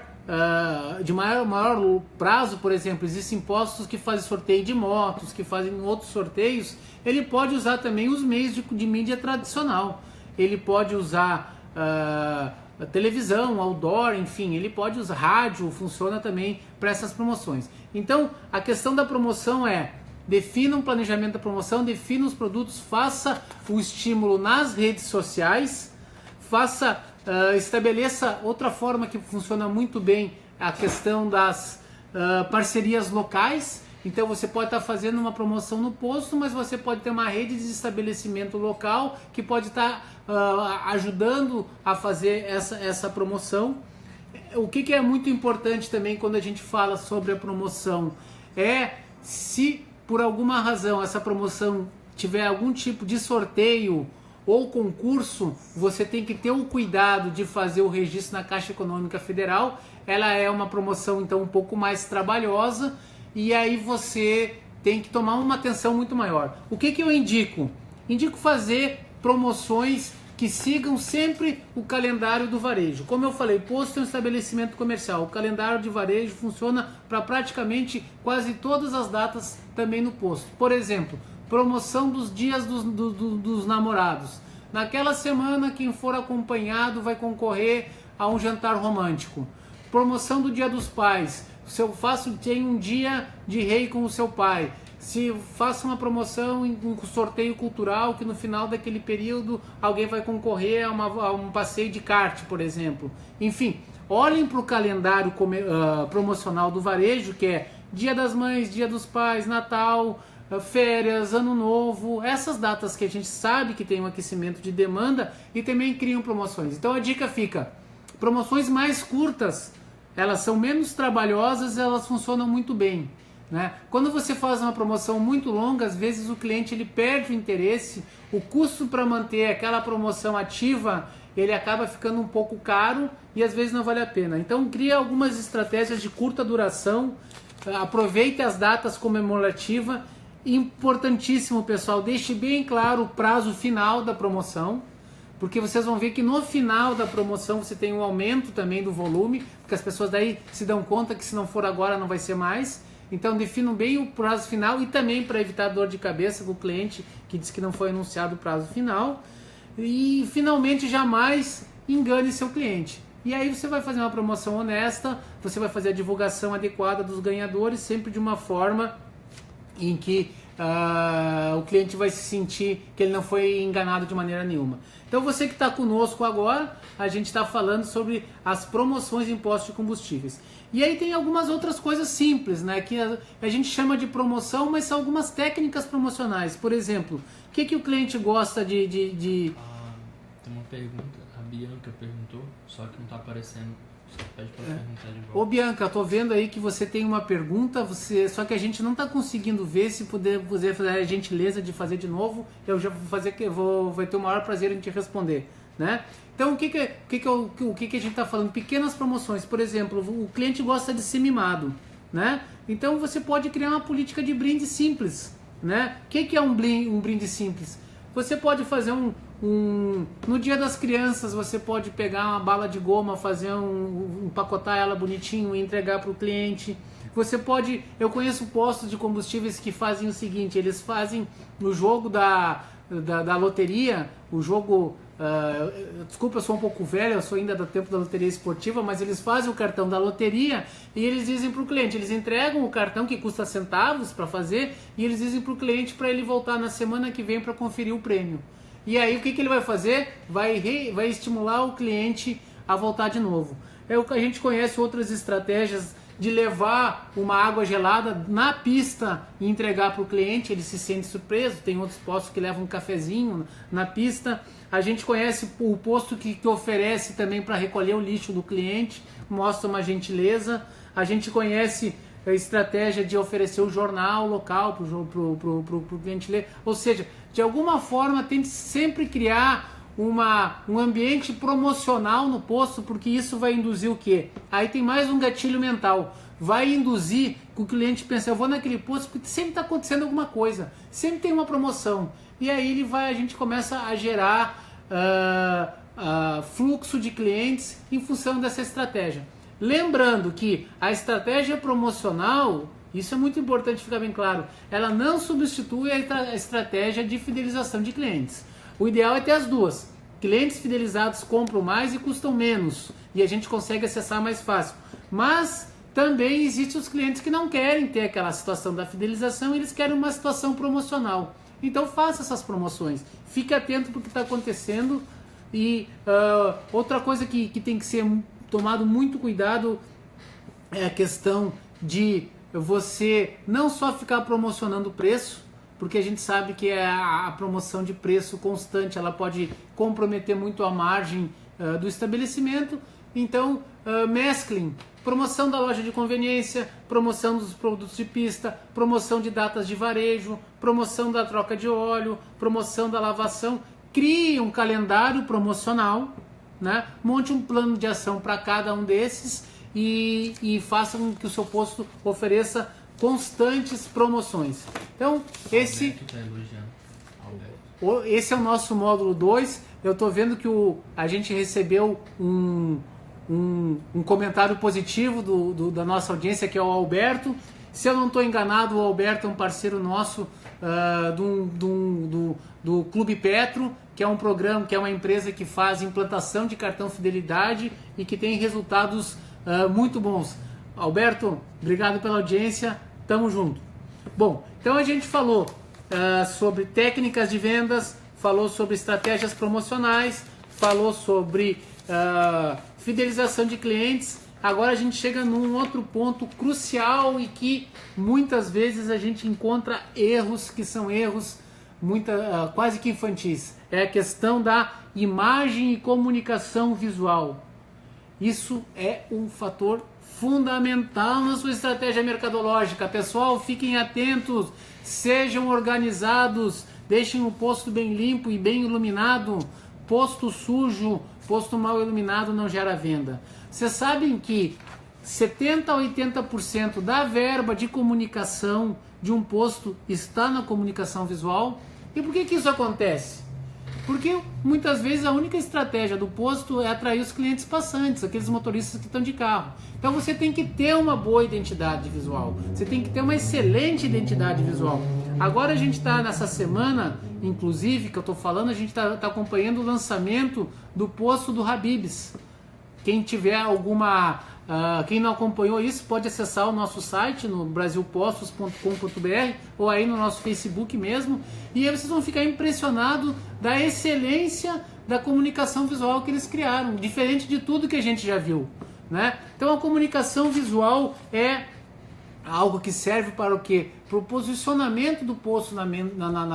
prazo, por exemplo, existem postos que fazem sorteio de motos, que fazem outros sorteios, ele pode usar também os meios de mídia tradicional. Ele pode usar televisão, outdoor, enfim, ele pode usar rádio, funciona também para essas promoções. Então, a questão da promoção é: defina um planejamento da promoção, defina os produtos, faça o estímulo nas redes sociais, estabeleça outra forma que funciona muito bem, a questão das parcerias locais. Então você pode estar fazendo uma promoção no posto, mas você pode ter uma rede de estabelecimento local que pode estar ajudando a fazer essa promoção. O que é muito importante também quando a gente fala sobre a promoção é, se por alguma razão essa promoção tiver algum tipo de sorteio ou concurso, você tem que ter o cuidado de fazer o registro na Caixa Econômica Federal. Ela é uma promoção então um pouco mais trabalhosa, e aí você tem que tomar uma atenção muito maior. O que eu indico? Indico fazer promoções que sigam sempre o calendário do varejo. Como eu falei, posto é um estabelecimento comercial. O calendário de varejo funciona para praticamente quase todas as datas também no posto. Por exemplo, promoção dos dias dos namorados. Naquela semana, quem for acompanhado vai concorrer a um jantar romântico. Promoção do Dia dos Pais. Se eu tenho um dia de rei com o seu pai. Se faço uma promoção em um sorteio cultural, que no final daquele período alguém vai concorrer a um passeio de kart, por exemplo. Enfim, olhem para o calendário promocional do varejo, que é Dia das Mães, Dia dos Pais, Natal, férias, Ano Novo, essas datas que a gente sabe que tem um aquecimento de demanda e também criam promoções. Então a dica fica: promoções mais curtas, elas são menos trabalhosas, elas funcionam muito bem, né? Quando você faz uma promoção muito longa, às vezes o cliente ele perde o interesse, o custo para manter aquela promoção ativa, ele acaba ficando um pouco caro e às vezes não vale a pena. Então cria algumas estratégias de curta duração, aproveite as datas comemorativas. Importantíssimo, pessoal, deixe bem claro o prazo final da promoção, porque vocês vão ver que no final da promoção você tem um aumento também do volume, porque as pessoas daí se dão conta que se não for agora não vai ser mais. Então definam bem o prazo final, e também para evitar dor de cabeça com o cliente que diz que não foi anunciado o prazo final. E finalmente, jamais engane seu cliente. E aí você vai fazer uma promoção honesta, você vai fazer a divulgação adequada dos ganhadores, sempre de uma forma em que o cliente vai se sentir que ele não foi enganado de maneira nenhuma. Então você que está conosco agora, a gente está falando sobre as promoções de impostos de combustíveis. E aí tem algumas outras coisas simples, né, que a gente chama de promoção, mas são algumas técnicas promocionais. Por exemplo, o que o cliente gosta de... Tem uma pergunta, a Bianca perguntou, só que não está aparecendo. Você pede para perguntar de volta. Ô Bianca, tô vendo aí que você tem uma pergunta, só que a gente não está conseguindo ver. Se puder fazer a gentileza de fazer de novo, eu já vou fazer, vai ter o maior prazer em te responder, né? Então o que a gente está falando? Pequenas promoções, por exemplo, o cliente gosta de ser mimado, né? Então você pode criar uma política de brinde simples, né? O que é um brinde simples? Você pode fazer no dia das crianças, você pode pegar uma bala de goma, fazer empacotar ela bonitinho e entregar para o cliente. Você pode... Eu conheço postos de combustíveis que fazem o seguinte, eles fazem o jogo da loteria, o jogo... desculpa, eu sou um pouco velho, eu sou ainda do tempo da loteria esportiva, mas eles fazem o cartão da loteria e eles dizem para o cliente, eles entregam o cartão que custa centavos para fazer e eles dizem para o cliente para ele voltar na semana que vem para conferir o prêmio. E aí o que ele vai fazer? Vai estimular o cliente a voltar de novo. A gente conhece outras estratégias de levar uma água gelada na pista e entregar para o cliente, ele se sente surpreso. Tem outros postos que levam um cafezinho na pista. A gente conhece o posto que oferece também para recolher o lixo do cliente, mostra uma gentileza. A gente conhece a estratégia de oferecer o jornal local para o cliente ler. Ou seja, de alguma forma tente sempre criar um ambiente promocional no posto, porque isso vai induzir o quê? Aí tem mais um gatilho mental. Vai induzir que o cliente pense, eu vou naquele posto porque sempre está acontecendo alguma coisa, sempre tem uma promoção. E aí a gente começa a gerar fluxo de clientes em função dessa estratégia. Lembrando que a estratégia promocional, isso é muito importante ficar bem claro, ela não substitui a estratégia de fidelização de clientes. O ideal é ter as duas. Clientes fidelizados compram mais e custam menos. E a gente consegue acessar mais fácil. Mas também existem os clientes que não querem ter aquela situação da fidelização, eles querem uma situação promocional. Então faça essas promoções. Fique atento para o que está acontecendo. E outra coisa que tem que ser tomado muito cuidado é a questão de você não só ficar promocionando o preço, porque a gente sabe que a promoção de preço constante ela pode comprometer muito a margem do estabelecimento. Então, mesclem promoção da loja de conveniência, promoção dos produtos de pista, promoção de datas de varejo, promoção da troca de óleo, promoção da lavação. Crie um calendário promocional, né? Monte um plano de ação para cada um desses e faça com que o seu posto ofereça constantes promoções. Então, esse é o nosso módulo 2. Eu estou vendo que a gente recebeu um comentário positivo da nossa audiência, que é o Alberto. Se eu não estou enganado, o Alberto é um parceiro nosso do Clube Petro, que é um programa, que é uma empresa que faz implantação de cartão fidelidade e que tem resultados muito bons. Alberto, obrigado pela audiência. Tamo junto. Bom, então a gente falou sobre técnicas de vendas, falou sobre estratégias promocionais, falou sobre fidelização de clientes. Agora a gente chega num outro ponto crucial e que muitas vezes a gente encontra erros que são erros quase que infantis. É a questão da imagem e comunicação visual. Isso é um fator fundamental na sua estratégia mercadológica. Pessoal, fiquem atentos, sejam organizados, deixem o posto bem limpo e bem iluminado. Posto sujo, posto mal iluminado não gera venda. Vocês sabem que 70% a 80% da verba de comunicação de um posto está na comunicação visual. E por que isso acontece? Porque muitas vezes a única estratégia do posto é atrair os clientes passantes, aqueles motoristas que estão de carro. Então você tem que ter uma boa identidade visual, você tem que ter uma excelente identidade visual. Agora a gente está nessa semana, inclusive, que eu estou falando, a gente está acompanhando o lançamento do posto do Habib's. Quem tiver quem não acompanhou isso, pode acessar o nosso site no brasilpostos.com.br ou aí no nosso Facebook mesmo, e aí vocês vão ficar impressionados da excelência da comunicação visual que eles criaram, diferente de tudo que a gente já viu, né? Então a comunicação visual é algo que serve para o quê? Para o posicionamento do posto na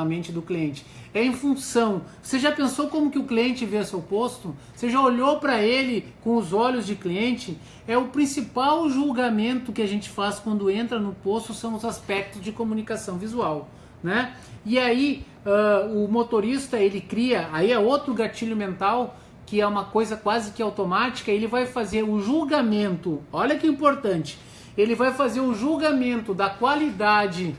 mente do cliente. É em função. Você já pensou como que o cliente vê seu posto? Você já olhou para ele com os olhos de cliente? É o principal julgamento que a gente faz quando entra no posto, são os aspectos de comunicação visual, né? E aí o motorista, ele cria, aí é outro gatilho mental, que é uma coisa quase que automática. Ele vai fazer o julgamento, olha que importante, ele vai fazer o julgamento da qualidade.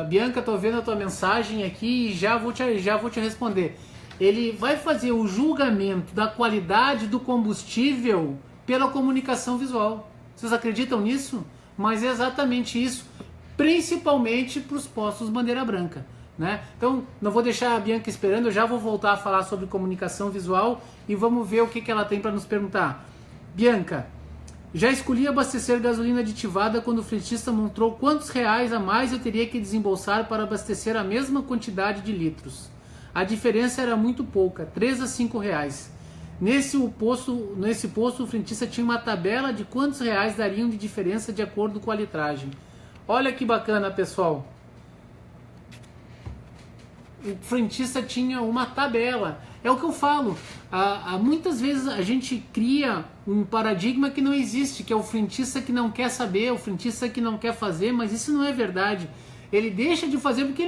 Bianca, estou vendo a tua mensagem aqui e já vou te responder. Ele vai fazer o julgamento da qualidade do combustível pela comunicação visual. Vocês acreditam nisso? Mas é exatamente isso, principalmente para os postos bandeira branca, né? Então, não vou deixar a Bianca esperando, eu já vou voltar a falar sobre comunicação visual e vamos ver o que ela tem para nos perguntar. Bianca, já escolhi abastecer gasolina aditivada quando o frentista mostrou quantos reais a mais eu teria que desembolsar para abastecer a mesma quantidade de litros. A diferença era muito pouca, 3 a 5 reais. Nesse posto, o frentista tinha uma tabela de quantos reais dariam de diferença de acordo com a litragem. Olha que bacana, pessoal. O frentista tinha uma tabela. É o que eu falo. Muitas vezes a gente cria um paradigma que não existe, que é o frentista que não quer saber, o frentista que não quer fazer, mas isso não é verdade. Ele deixa de fazer porque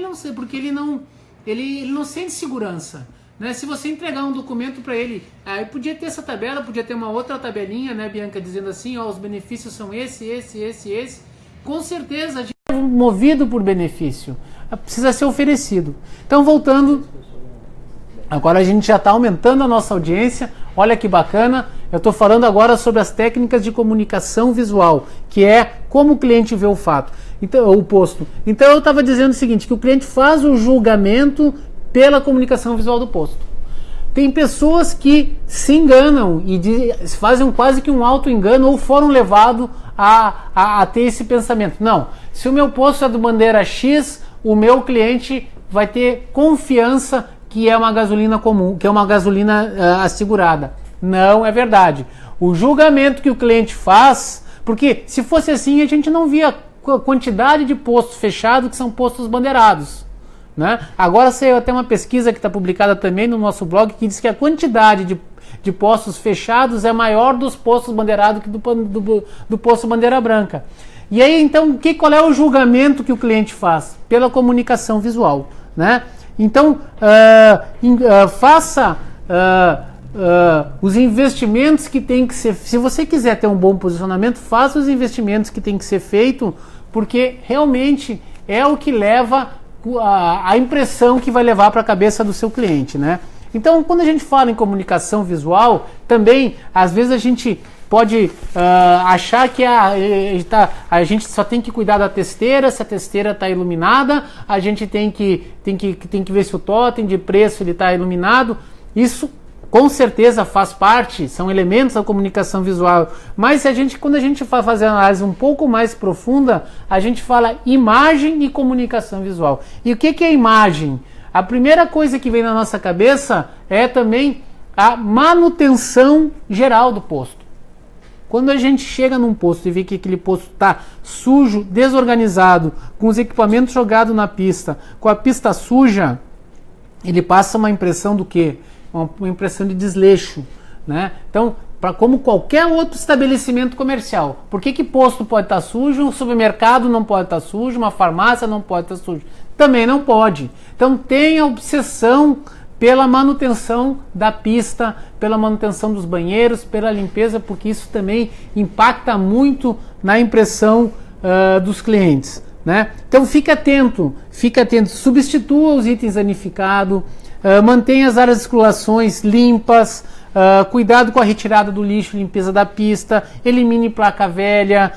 ele não sente segurança. Né? Se você entregar um documento para ele, aí podia ter essa tabela, podia ter uma outra tabelinha, né, Bianca, dizendo assim, ó, os benefícios são esse. Com certeza a gente é movido por benefício, precisa ser oferecido. Então, voltando, agora a gente já está aumentando a nossa audiência, olha que bacana, eu estou falando agora sobre as técnicas de comunicação visual, que é como o cliente vê o fato, então, o posto. Então eu estava dizendo o seguinte, que o cliente faz o julgamento pela comunicação visual do posto. Tem pessoas que se enganam e fazem quase que um auto-engano ou foram levados a ter esse pensamento. Não, se o meu posto é do bandeira X, o meu cliente vai ter confiança que é uma gasolina comum, que é uma gasolina assegurada. Não é verdade. O julgamento que o cliente faz, porque se fosse assim a gente não via a quantidade de postos fechados que são postos bandeirados. Né? Agora saiu até uma pesquisa que está publicada também no nosso blog que diz que a quantidade de postos fechados é maior dos postos bandeirados que do posto bandeira branca. E aí então qual é o julgamento que o cliente faz? Pela comunicação visual. Né? Então faça os investimentos que tem que ser. Se você quiser ter um bom posicionamento, faça os investimentos que tem que ser feito, porque realmente é o que leva a impressão que vai levar para a cabeça do seu cliente, né? Então, quando a gente fala em comunicação visual, também, às vezes a gente pode achar que a gente só tem que cuidar da testeira, se a testeira está iluminada, a gente tem que ver se o totem de preço está iluminado. Isso com certeza faz parte, são elementos da comunicação visual, mas quando a gente vai fazer a análise um pouco mais profunda, a gente fala imagem e comunicação visual. E o que é imagem? A primeira coisa que vem na nossa cabeça é também a manutenção geral do posto. Quando a gente chega num posto e vê que aquele posto está sujo, desorganizado, com os equipamentos jogados na pista, com a pista suja, ele passa uma impressão do quê? Uma impressão de desleixo, né? Então, como qualquer outro estabelecimento comercial, por que posto pode estar sujo, um supermercado não pode estar sujo, uma farmácia não pode estar sujo? Também não pode. Então, tenha obsessão pela manutenção da pista, pela manutenção dos banheiros, pela limpeza, porque isso também impacta muito na impressão dos clientes, né? Então, fique atento, substitua os itens danificados, mantenha as áreas de circulações limpas, cuidado com a retirada do lixo, limpeza da pista, elimine placa velha,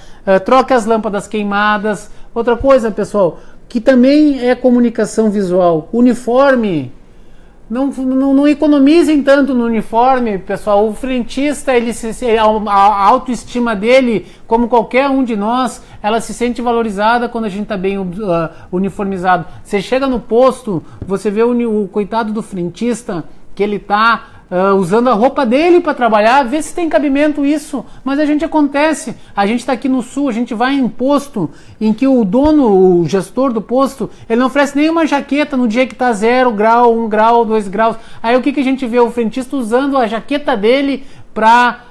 troque as lâmpadas queimadas. Outra coisa, pessoal, que também é comunicação visual, uniforme. Não economizem tanto no uniforme, pessoal. O frentista, a autoestima dele, como qualquer um de nós, ela se sente valorizada quando a gente está bem uniformizado. Você chega no posto, você vê o coitado do frentista, que ele está usando a roupa dele para trabalhar, vê se tem cabimento isso, mas a gente está aqui no sul, a gente vai em posto em que o gestor do posto, ele não oferece nenhuma jaqueta no dia que está 0 grau, 1 grau, 2 graus, aí o que a gente vê? O frentista usando a jaqueta dele para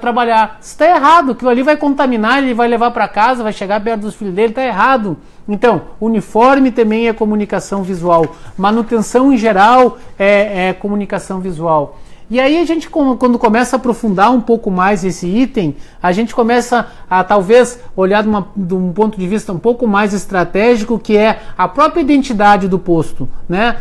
trabalhar. Isso está errado, aquilo ali vai contaminar, ele vai levar para casa, vai chegar perto dos filhos dele, está errado. Então, uniforme também é comunicação visual, manutenção em geral é comunicação visual. E aí a gente, quando começa a aprofundar um pouco mais esse item, a gente começa a talvez olhar de um ponto de vista um pouco mais estratégico, que é a própria identidade do posto, né?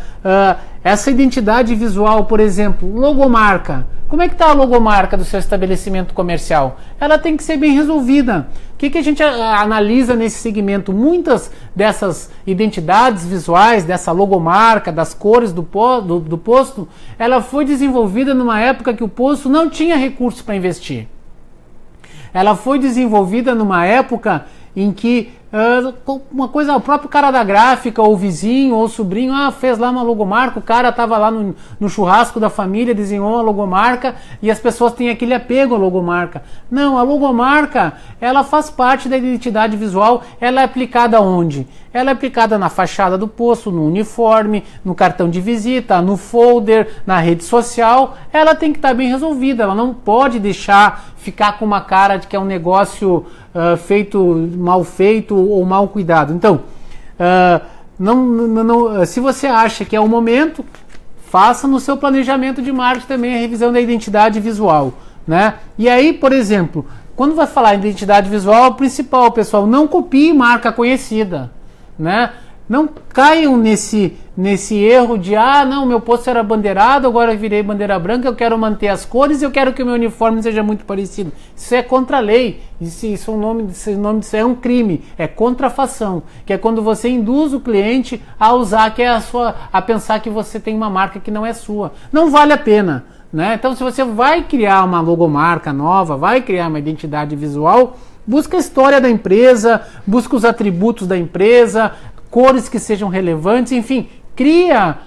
essa identidade visual, por exemplo, logomarca. Como é que está a logomarca do seu estabelecimento comercial? Ela tem que ser bem resolvida. O que a gente analisa nesse segmento? Muitas dessas identidades visuais, dessa logomarca, das cores do posto, ela foi desenvolvida numa época que o posto não tinha recursos para investir. Ela foi desenvolvida numa época em que uma coisa, o próprio cara da gráfica, ou o vizinho, ou o sobrinho, fez lá uma logomarca, o cara estava lá no churrasco da família, desenhou uma logomarca e as pessoas têm aquele apego à logomarca. Não, a logomarca, ela faz parte da identidade visual, ela é aplicada onde? Ela é aplicada na fachada do posto, no uniforme, no cartão de visita, no folder, na rede social, ela tem que estar bem resolvida, ela não pode deixar ficar com uma cara de que é um negócio mal feito ou mal cuidado. Então, se você acha que é o momento, faça no seu planejamento de marketing também a revisão da identidade visual, né? E aí, por exemplo, quando vai falar em identidade visual, o principal, pessoal, não copie marca conhecida, né? Não caiam nesse erro de não, meu posto era bandeirado, agora eu virei bandeira branca, eu quero manter as cores e eu quero que o meu uniforme seja muito parecido. Isso é contra a lei, o nome disso é um crime, é contrafação, que é quando você induz o cliente a usar, a pensar que você tem uma marca que não é sua. Não vale a pena, né? Então, se você vai criar uma logomarca nova, vai criar uma identidade visual, busca a história da empresa, busca os atributos da empresa, cores que sejam relevantes, enfim, cria,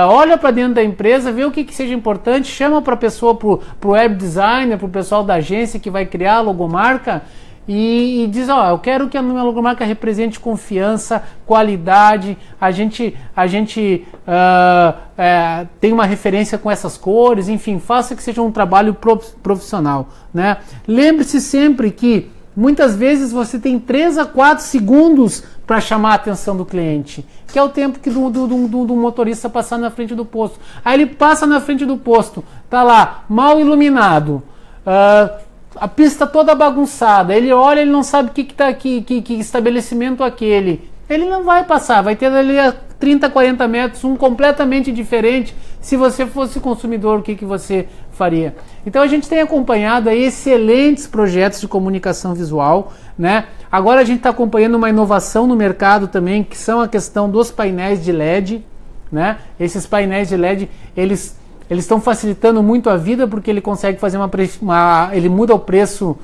olha para dentro da empresa, vê o que seja importante, chama para a pessoa, para o web designer, para o pessoal da agência que vai criar a logomarca e diz, eu quero que a minha logomarca represente confiança, qualidade, a gente tem uma referência com essas cores, enfim, faça que seja um trabalho profissional, né? Lembre-se sempre que muitas vezes você tem 3 a 4 segundos para chamar a atenção do cliente, que é o tempo que do motorista passar na frente do posto. Aí ele passa na frente do posto, tá lá, mal iluminado, a pista toda bagunçada, ele olha, ele não sabe que estabelecimento aquele. Ele não vai passar, vai ter ali a 30, 40 metros, um completamente diferente. Se você fosse consumidor, o que você faria? Então a gente tem acompanhado aí excelentes projetos de comunicação visual, né? Agora a gente está acompanhando uma inovação no mercado também, que são a questão dos painéis de LED, né? Esses painéis de LED, eles estão facilitando muito a vida, porque ele consegue fazer ele muda o preço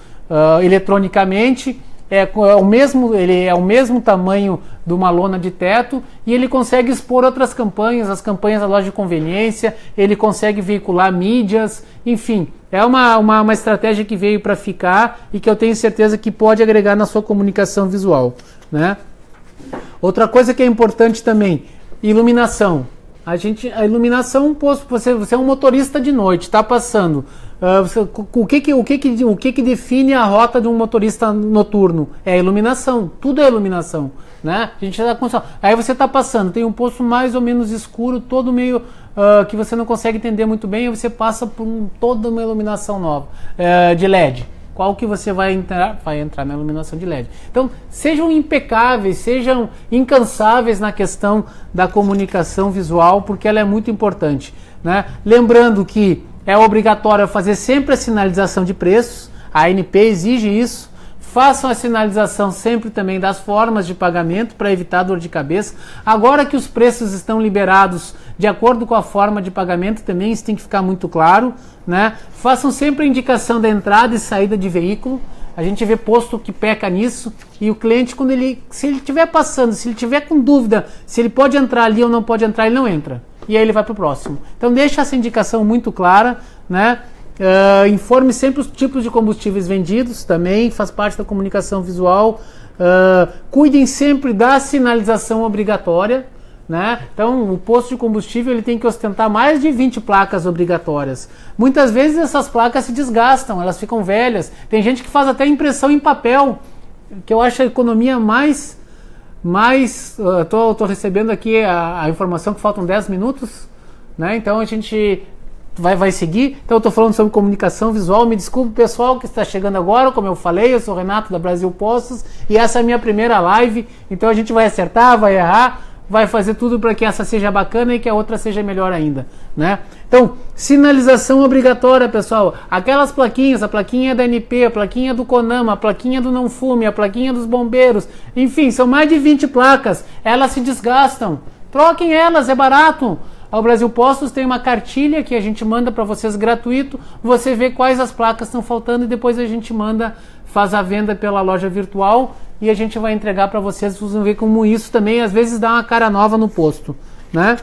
eletronicamente. Ele é o mesmo tamanho de uma lona de teto e ele consegue expor outras campanhas, as campanhas da loja de conveniência, ele consegue veicular mídias, enfim, é uma estratégia que veio para ficar e que eu tenho certeza que pode agregar na sua comunicação visual, né? Outra coisa que é importante também, iluminação. A iluminação, você é um motorista de noite, está passando. O que define a rota de um motorista noturno? É a iluminação, tudo é iluminação, né? A gente aí você está passando, tem um posto mais ou menos escuro, todo meio que você não consegue entender muito bem, e você passa por toda uma iluminação nova de LED. Qual que você vai entrar? Vai entrar na iluminação de LED. Então, sejam impecáveis, sejam incansáveis na questão da comunicação visual, porque ela é muito importante, né? Lembrando que é obrigatório fazer sempre a sinalização de preços, a ANP exige isso. Façam a sinalização sempre também das formas de pagamento para evitar dor de cabeça. Agora que os preços estão liberados de acordo com a forma de pagamento também, isso tem que ficar muito claro, né? Façam sempre a indicação da entrada e saída de veículo. A gente vê posto que peca nisso e o cliente, se ele estiver passando, se ele estiver com dúvida se ele pode entrar ali ou não pode entrar, ele não entra. E aí ele vai para o próximo. Então deixa essa indicação muito clara, né? Informe sempre os tipos de combustíveis vendidos, também faz parte da comunicação visual. Cuidem sempre da sinalização obrigatória, né? Então o posto de combustível ele tem que ostentar mais de 20 placas obrigatórias. Muitas vezes essas placas se desgastam, elas ficam velhas. Tem gente que faz até impressão em papel, que eu acho a economia mais tô recebendo aqui a informação que faltam 10 minutos, né? Então a gente vai seguir. Então eu estou falando sobre comunicação visual. Me desculpe, pessoal, que está chegando agora. Como eu falei, eu sou o Renato da Brasil Postos e essa é a minha primeira live. Então a gente vai acertar, vai errar, vai fazer tudo para que essa seja bacana e que a outra seja melhor ainda, né? Então, sinalização obrigatória, pessoal. Aquelas plaquinhas, a plaquinha da ANP, a plaquinha do CONAMA, a plaquinha do Não Fume, a plaquinha dos bombeiros, enfim, são mais de 20 placas. Elas se desgastam. Troquem elas, é barato. O Brasil Postos tem uma cartilha que a gente manda para vocês gratuito. Você vê quais as placas estão faltando e depois a gente manda, faz a venda pela loja virtual e a gente vai entregar para vocês. Vocês vão ver como isso também às vezes dá uma cara nova no posto, né?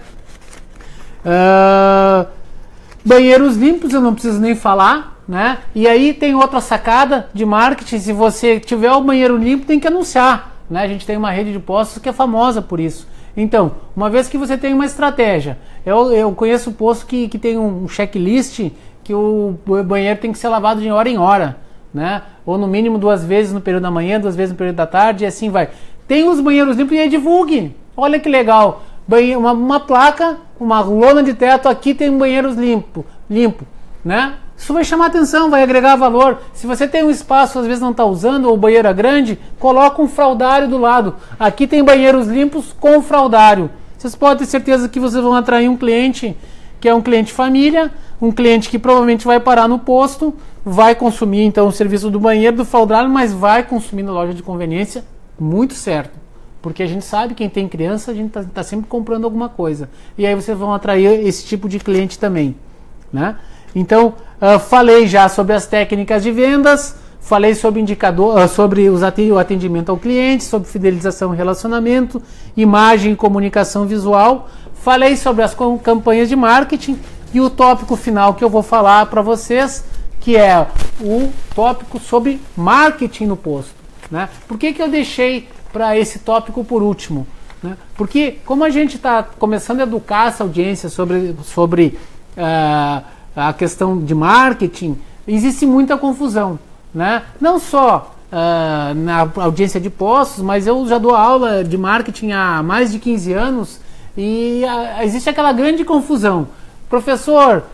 Banheiros limpos eu não preciso nem falar, né? E aí tem outra sacada de marketing. Se você tiver o banheiro limpo, tem que anunciar, né? A gente tem uma rede de postos que é famosa por isso. Então, uma vez que você tem uma estratégia, eu conheço posto que tem um checklist que o banheiro tem que ser lavado de hora em hora, né? Ou no mínimo 2 vezes no período da manhã, 2 vezes no período da tarde, e assim vai. Tem os banheiros limpos e aí divulgue. Olha que legal. Uma placa, uma lona de teto, aqui tem banheiros limpo, né? Isso vai chamar atenção, vai agregar valor. Se você tem um espaço, às vezes não está usando, ou o banheiro é grande, coloca um fraudário do lado. Aqui tem banheiros limpos com fraudário. Vocês podem ter certeza que vocês vão atrair um cliente que é um cliente família, um cliente que provavelmente vai parar no posto, vai consumir então o serviço do banheiro, do fraudário, mas vai consumir na loja de conveniência, muito certo. Porque a gente sabe, quem tem criança, a gente tá sempre comprando alguma coisa. E aí vocês vão atrair esse tipo de cliente também, né? Então, falei já sobre as técnicas de vendas, falei sobre indicador, sobre o atendimento ao cliente, sobre fidelização e relacionamento, imagem e comunicação visual, falei sobre as campanhas de marketing e o tópico final que eu vou falar para vocês, que é o tópico sobre marketing no posto, né? Por que eu deixei para esse tópico por último, né? Porque como a gente está começando a educar essa audiência sobre a questão de marketing, existe muita confusão, né? Não só na audiência de postos, mas eu já dou aula de marketing há mais de 15 anos e existe aquela grande confusão. Professor,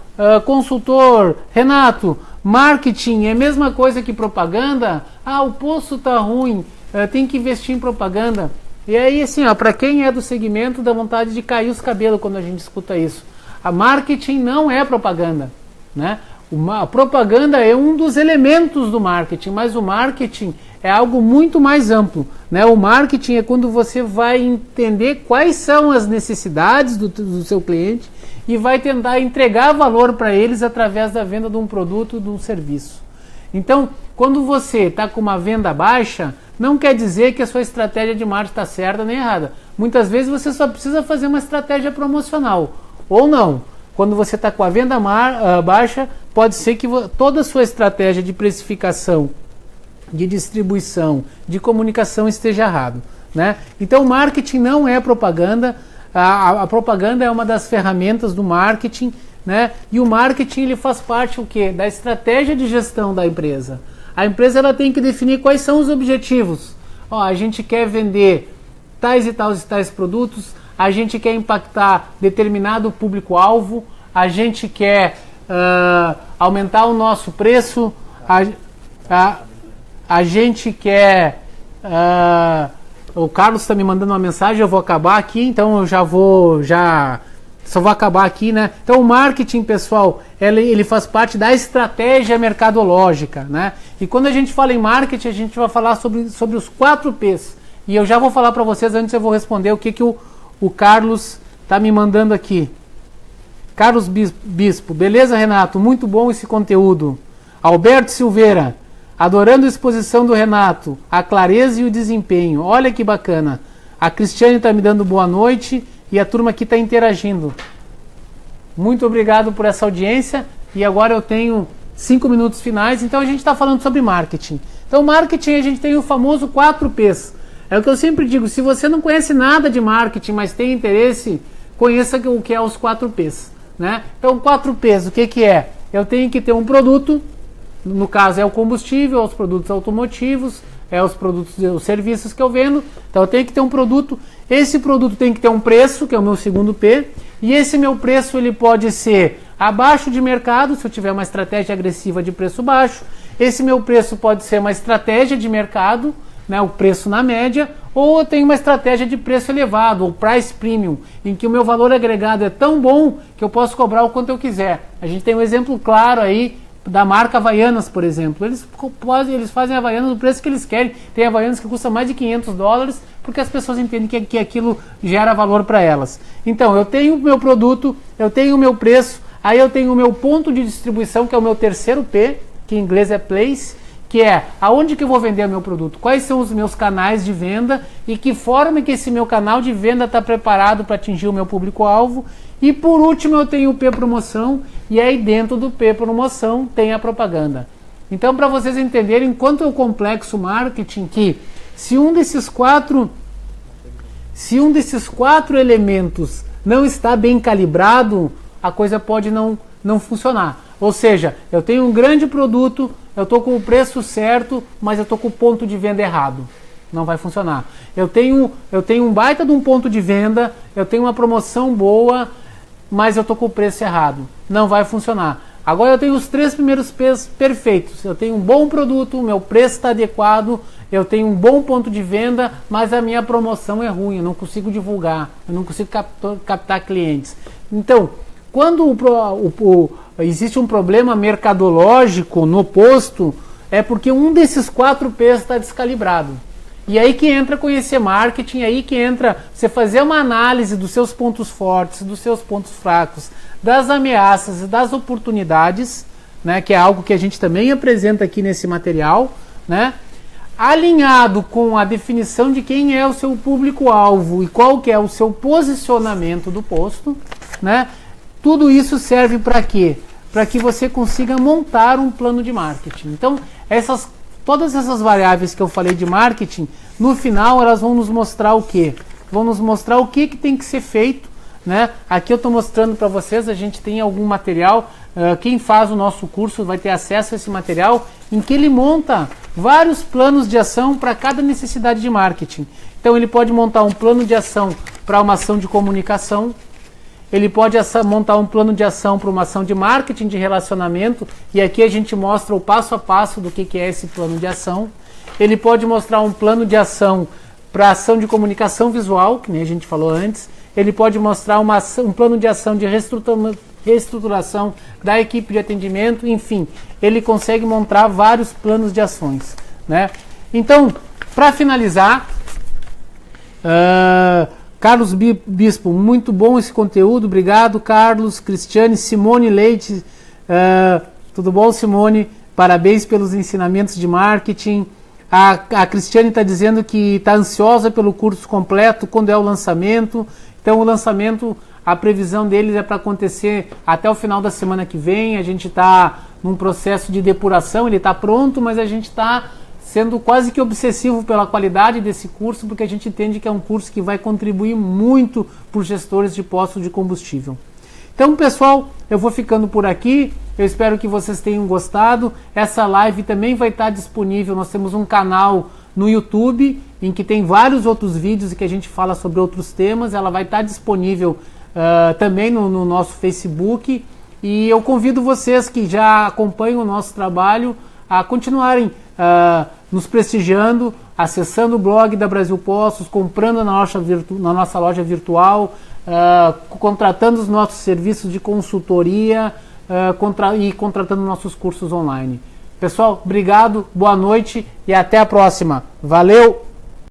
consultor, Renato, marketing é a mesma coisa que propaganda? O posto está ruim, tem que investir em propaganda. E aí, assim, para quem é do segmento, dá vontade de cair os cabelos quando a gente escuta isso. A marketing não é propaganda, né? A propaganda é um dos elementos do marketing, mas o marketing é algo muito mais amplo, né? O marketing é quando você vai entender quais são as necessidades do seu cliente e vai tentar entregar valor para eles através da venda de um produto, de um serviço. Então, quando você está com uma venda baixa, não quer dizer que a sua estratégia de marketing está certa nem errada. Muitas vezes você só precisa fazer uma estratégia promocional. Ou não. Quando você está com a venda baixa, pode ser que toda a sua estratégia de precificação, de distribuição, de comunicação esteja errado, né? Então, marketing não é propaganda. A propaganda é uma das ferramentas do marketing, né? E o marketing ele faz parte da estratégia de gestão da empresa. A empresa ela tem que definir quais são os objetivos. A gente quer vender tais e tais produtos. A gente quer impactar determinado público-alvo, a gente quer aumentar o nosso preço, a gente quer... o Carlos está me mandando uma mensagem, eu vou acabar aqui, então eu só vou acabar aqui, né? Então o marketing, pessoal, ele faz parte da estratégia mercadológica, né? E quando a gente fala em marketing, a gente vai falar sobre os 4 P's. E eu já vou falar para vocês, antes eu vou responder o que o Carlos está me mandando aqui. Carlos Bispo, beleza, Renato? Muito bom esse conteúdo. Alberto Silveira, adorando a exposição do Renato, a clareza e o desempenho. Olha que bacana. A Cristiane está me dando boa noite e a turma aqui está interagindo. Muito obrigado por essa audiência. E agora eu tenho 5 minutos finais, então a gente está falando sobre marketing. Então, marketing a gente tem o famoso 4 P's. É o que eu sempre digo, se você não conhece nada de marketing, mas tem interesse, conheça o que é os 4 P's, né? Então, 4 P's, o que é? Eu tenho que ter um produto, no caso é o combustível, os produtos automotivos, os serviços que eu vendo. Então, eu tenho que ter um produto, esse produto tem que ter um preço, que é o meu segundo P, e esse meu preço ele pode ser abaixo de mercado, se eu tiver uma estratégia agressiva de preço baixo. Esse meu preço pode ser uma estratégia de mercado, né, o preço na média, Ou eu tenho uma estratégia de preço elevado, ou price premium, em que o meu valor agregado é tão bom que eu posso cobrar o quanto eu quiser. A gente tem um exemplo claro aí da marca Havaianas, por exemplo. Eles fazem Havaianas do preço que eles querem. Tem Havaianas que custa mais de $500, porque as pessoas entendem que aquilo gera valor para elas. Então, eu tenho o meu produto, eu tenho o meu preço, aí eu tenho o meu ponto de distribuição, que é o meu terceiro P, que em inglês é place, que é aonde que eu vou vender o meu produto, quais são os meus canais de venda e que forma que esse meu canal de venda está preparado para atingir o meu público-alvo. E por último eu tenho o P promoção, e aí dentro do P promoção tem a propaganda. Então, para vocês entenderem quanto é o complexo marketing, que se um desses quatro elementos não está bem calibrado, a coisa pode não funcionar. Ou seja, eu tenho um grande produto, eu estou com o preço certo, mas eu estou com o ponto de venda errado. Não vai funcionar. Eu tenho um baita de um ponto de venda, eu tenho uma promoção boa, mas eu estou com o preço errado. Não vai funcionar. Agora eu tenho os 3 primeiros P's perfeitos. Eu tenho um bom produto, o meu preço está adequado, eu tenho um bom ponto de venda, mas a minha promoção é ruim, eu não consigo divulgar, eu não consigo captar clientes. Então, quando existe um problema mercadológico no posto, é porque um desses 4 P's está descalibrado. E aí que entra conhecer marketing, aí que entra você fazer uma análise dos seus pontos fortes, dos seus pontos fracos, das ameaças e das oportunidades, né, que é algo que a gente também apresenta aqui nesse material, né, alinhado com a definição de quem é o seu público-alvo e qual que é o seu posicionamento do posto, né. Tudo isso serve para quê? Para que você consiga montar um plano de marketing. Então, todas essas variáveis que eu falei de marketing, no final elas vão nos mostrar o quê? Vão nos mostrar o que tem que ser feito, né? Aqui eu estou mostrando para vocês, a gente tem algum material, quem faz o nosso curso vai ter acesso a esse material, em que ele monta vários planos de ação para cada necessidade de marketing. Então ele pode montar um plano de ação para uma ação de comunicação, ele pode montar um plano de ação para uma ação de marketing de relacionamento, e aqui a gente mostra o passo a passo do que é esse plano de ação. Ele pode mostrar um plano de ação para ação de comunicação visual, que nem a gente falou antes. Ele pode mostrar um plano de ação de reestruturação da equipe de atendimento, enfim, ele consegue montar vários planos de ações, né? Então, para finalizar, Carlos Bispo, muito bom esse conteúdo, obrigado Carlos, Cristiane, Simone Leite, tudo bom Simone? Parabéns pelos ensinamentos de marketing. A Cristiane está dizendo que está ansiosa pelo curso completo, quando é o lançamento. Então o lançamento, a previsão deles é para acontecer até o final da semana que vem. A gente está num processo de depuração, ele está pronto, mas a gente está sendo quase que obsessivo pela qualidade desse curso, porque a gente entende que é um curso que vai contribuir muito para os gestores de postos de combustível. Então, pessoal, eu vou ficando por aqui. Eu espero que vocês tenham gostado. Essa live também vai estar disponível. Nós temos um canal no YouTube, em que tem vários outros vídeos que a gente fala sobre outros temas. Ela vai estar disponível também no nosso Facebook. E eu convido vocês que já acompanham o nosso trabalho a continuarem nos prestigiando, acessando o blog da Brasil Postos, comprando na nossa loja virtual, contratando os nossos serviços de consultoria e contratando nossos cursos online. Pessoal, obrigado, boa noite e até a próxima. Valeu!